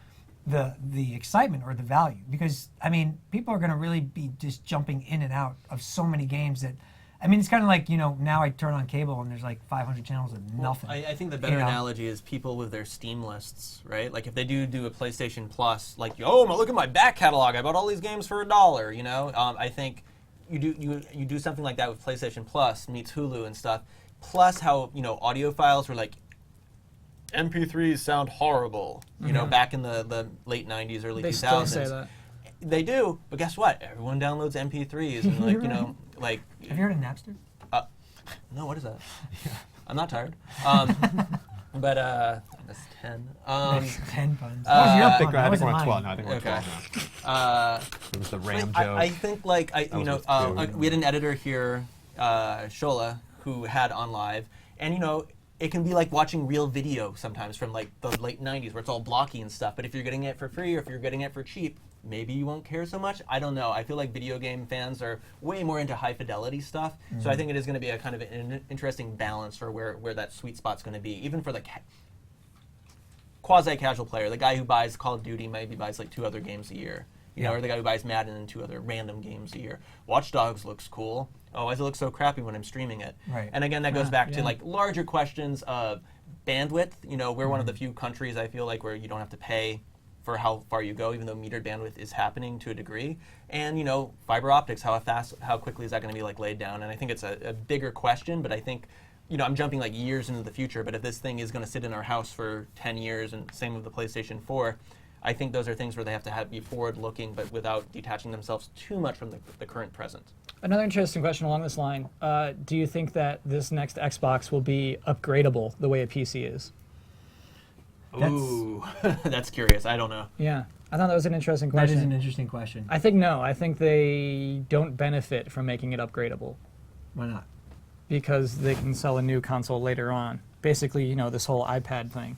the excitement or the value, because I mean people are going to really be just jumping in and out of so many games that. I mean, it's kind of like, now I turn on cable and there's like 500 channels of nothing. I think the better analogy is people with their Steam lists, right? Like if they do a PlayStation Plus, like, look at my back catalog. I bought all these games for $1, I think you do something like that with PlayStation Plus meets Hulu and stuff. Plus how, audiophiles were like, MP3s sound horrible, back in the late 90s, early 2000s. They still say that. They do, but guess what? Everyone downloads MP3s and like, like. Have you heard of Napster? No, what is that? I'm not tired. But that's 10. 10 puns. I think That we're wasn't on mine. 12 now. I think we're on Okay. 12 now. It was the RAM joke. I think like we had an editor here, Shola, who had OnLive, and it can be like watching real video sometimes from like the late 90s where it's all blocky and stuff. But if you're getting it for free or if you're getting it for cheap, maybe you won't care so much. I don't know. I feel like video game fans are way more into high fidelity stuff. Mm-hmm. So I think it is going to be a kind of an interesting balance for where that sweet spot's going to be. Even for the quasi-casual player, the guy who buys Call of Duty maybe buys like 2 other games a year. Or the guy who buys Madden and 2 other random games a year. Watch Dogs looks cool. Oh, why does it look so crappy when I'm streaming it? Right. And again, that goes back to like larger questions of bandwidth. We're one of the few countries I feel like where you don't have to pay for how far you go, even though metered bandwidth is happening to a degree. And fiber optics, how quickly is that going to be like laid down? And I think it's a bigger question, but I think I'm jumping like years into the future. But if this thing is going to sit in our house for 10 years, and same with the PlayStation 4. I think those are things where they have to be forward-looking, but without detaching themselves too much from the current present. Another interesting question along this line. Do you think that this next Xbox will be upgradable the way a PC is? Ooh, that's curious. I don't know. Yeah, I thought that was an interesting That question. is an interesting question. I think no. I think they don't benefit from making it upgradable Why not? because they can sell a new console later on. Basically, this whole iPad thing.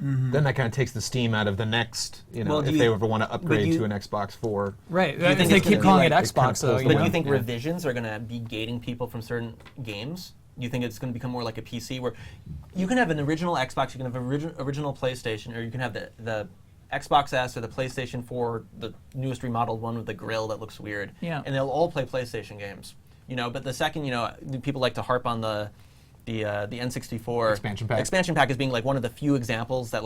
Then that kind of takes the steam out of the next, Well, if they ever want to upgrade to an Xbox 4. Right. Do you If think they it's keep gonna be calling like- it Xbox, though. But But do know? you think Yeah. revisions are going to be gating people from certain games? Do you think it's going to become more like a PC where you can have an original Xbox, you can have an original PlayStation, or you can have the Xbox S or the PlayStation 4, the newest remodeled one with the grill that looks weird, Yeah. and they'll all play PlayStation games. But the second, people like to harp on the N64 Expansion pack is being like one of the few examples that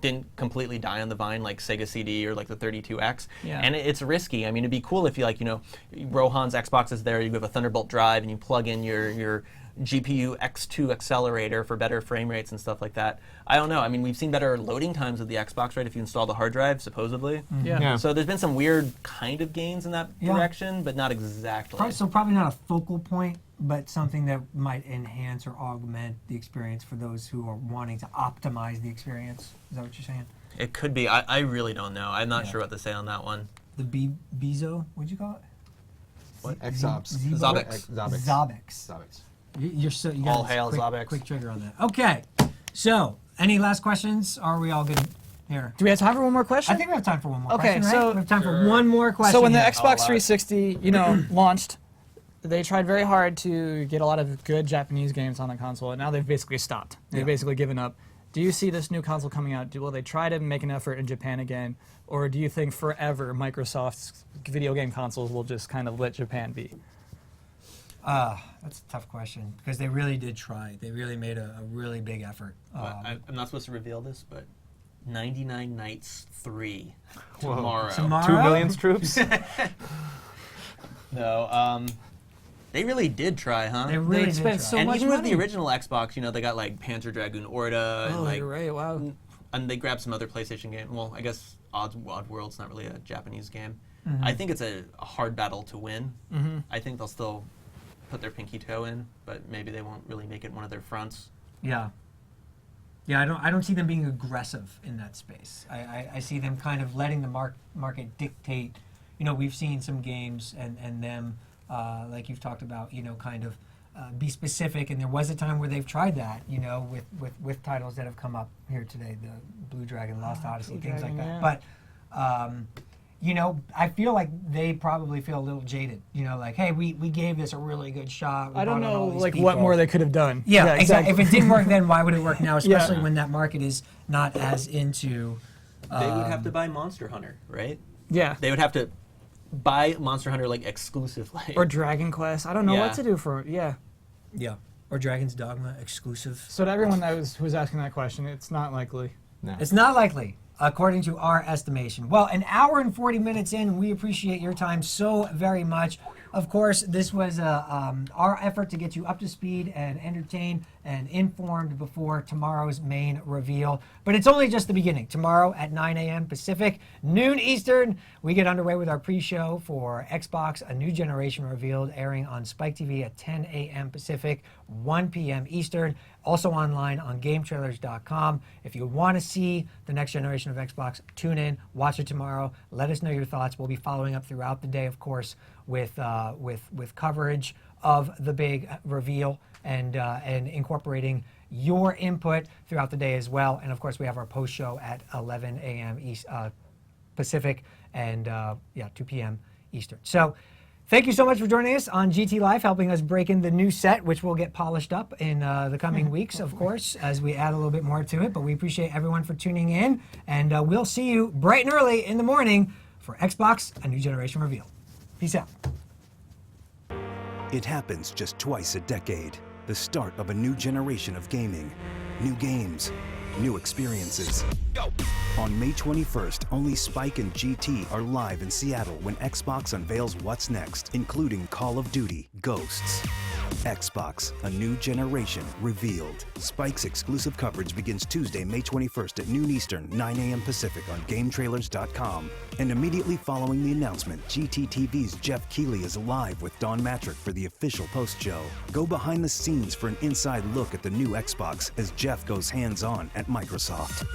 didn't completely die on the vine like Sega CD or like the 32X. Yeah. And it's risky. I mean, it'd be cool if Rohan's Xbox is there, you have a Thunderbolt drive and you plug in your GPU X2 accelerator for better frame rates and stuff like that. I don't know. I mean, we've seen better loading times with the Xbox, right? If you install the hard drive, supposedly. Yeah. So there's been some weird kind of gains in that Yeah. direction, but not exactly. So probably not a focal point, but something that might enhance or augment the experience for those who are wanting to optimize the experience. Is that what you're saying? It could be. I really don't know. I'm not sure what to say on that one. The Bezo, what'd you call it? What? Xobs. Zobix. Zobix. Zobix. Zobix. You got All a hail quick, Zobix. quick trigger on that. Okay, So, any last questions? Are we all good here? Do we have time for one more question? I think we have time for one more Okay, question, right? so- We have time for one more question. So when the here. Xbox 360, launched, they tried very hard to get a lot of good Japanese games on the console, and now they've basically stopped. They've basically given up. Do you see this new console coming out? Will they try to make an effort in Japan again, or do you think forever Microsoft's video game consoles will just kind of let Japan be? That's a tough question because they really did try. They really made a really big effort. I'm not supposed to reveal this, but 99 Nights 3 tomorrow. Tomorrow? 2 million troops? No, they really did try, huh? They really did spent try. so and much even with the money. original Xbox, they got like Panzer Dragoon Orta and Oh, like you're right. Wow. and they grabbed some other PlayStation game. Well, I guess Oddworld's not really a Japanese game. Mm-hmm. I think it's a hard battle to win. I think they'll still put their pinky toe in, but maybe they won't really make it one of their fronts. Yeah. Yeah, I don't see them being aggressive in that space. I see them kind of letting the market dictate. We've seen some games and them, like you've talked about, kind of be specific. And there was a time where they've tried that, with titles that have come up here today, the Blue Dragon, Lost Odyssey, Blue things Dragon, like yeah. that. But, I feel like they probably feel a little jaded. Like, hey, we gave this a really good shot. We I don't brought on all know, these like people. what more they could have done. Yeah, exactly. If it didn't work then, why would it work now? Especially Yeah. when that market is not as into. They would have to buy Monster Hunter, right? Yeah. They would have to buy Monster Hunter like exclusively. Or Dragon Quest. I don't know Yeah. what to do for it. Yeah. Yeah. Or Dragon's Dogma exclusive. So to everyone who was asking that question, it's not likely. It's not likely, according to our estimation. Well, an hour and 40 minutes in, and we appreciate your time so very much. Of course, this was our effort to get you up to speed and entertained and informed before tomorrow's main reveal. But it's only just the beginning. Tomorrow at 9 a.m. Pacific, noon Eastern, we get underway with our pre-show for Xbox A New Generation Revealed, airing on Spike TV at 10 a.m. Pacific, 1 p.m. Eastern. Also online on GameTrailers.com. If you want to see the next generation of Xbox, tune in, watch it tomorrow. Let us know your thoughts. We'll be following up throughout the day, of course, with coverage of the big reveal and incorporating your input throughout the day as well. And of course, we have our post show at 11 a.m. Pacific and 2 p.m. Eastern. So. Thank you so much for joining us on GT Live, helping us break in the new set, which will get polished up in the coming weeks, of course, as we add a little bit more to it. But we appreciate everyone for tuning in, and we'll see you bright and early in the morning for Xbox A New Generation Reveal. Peace out. It happens just twice a decade. The start of a new generation of gaming. New games, new experiences. On May 21st, only Spike and GT are live in Seattle when Xbox unveils what's next, including Call of Duty, Ghosts. Xbox, A New Generation, revealed. Spike's exclusive coverage begins Tuesday, May 21st at noon Eastern, 9 a.m. Pacific on GameTrailers.com. And immediately following the announcement, GTTV's Jeff Keighley is live with Don Matrick for the official post-show. Go behind the scenes for an inside look at the new Xbox as Jeff goes hands-on at Microsoft.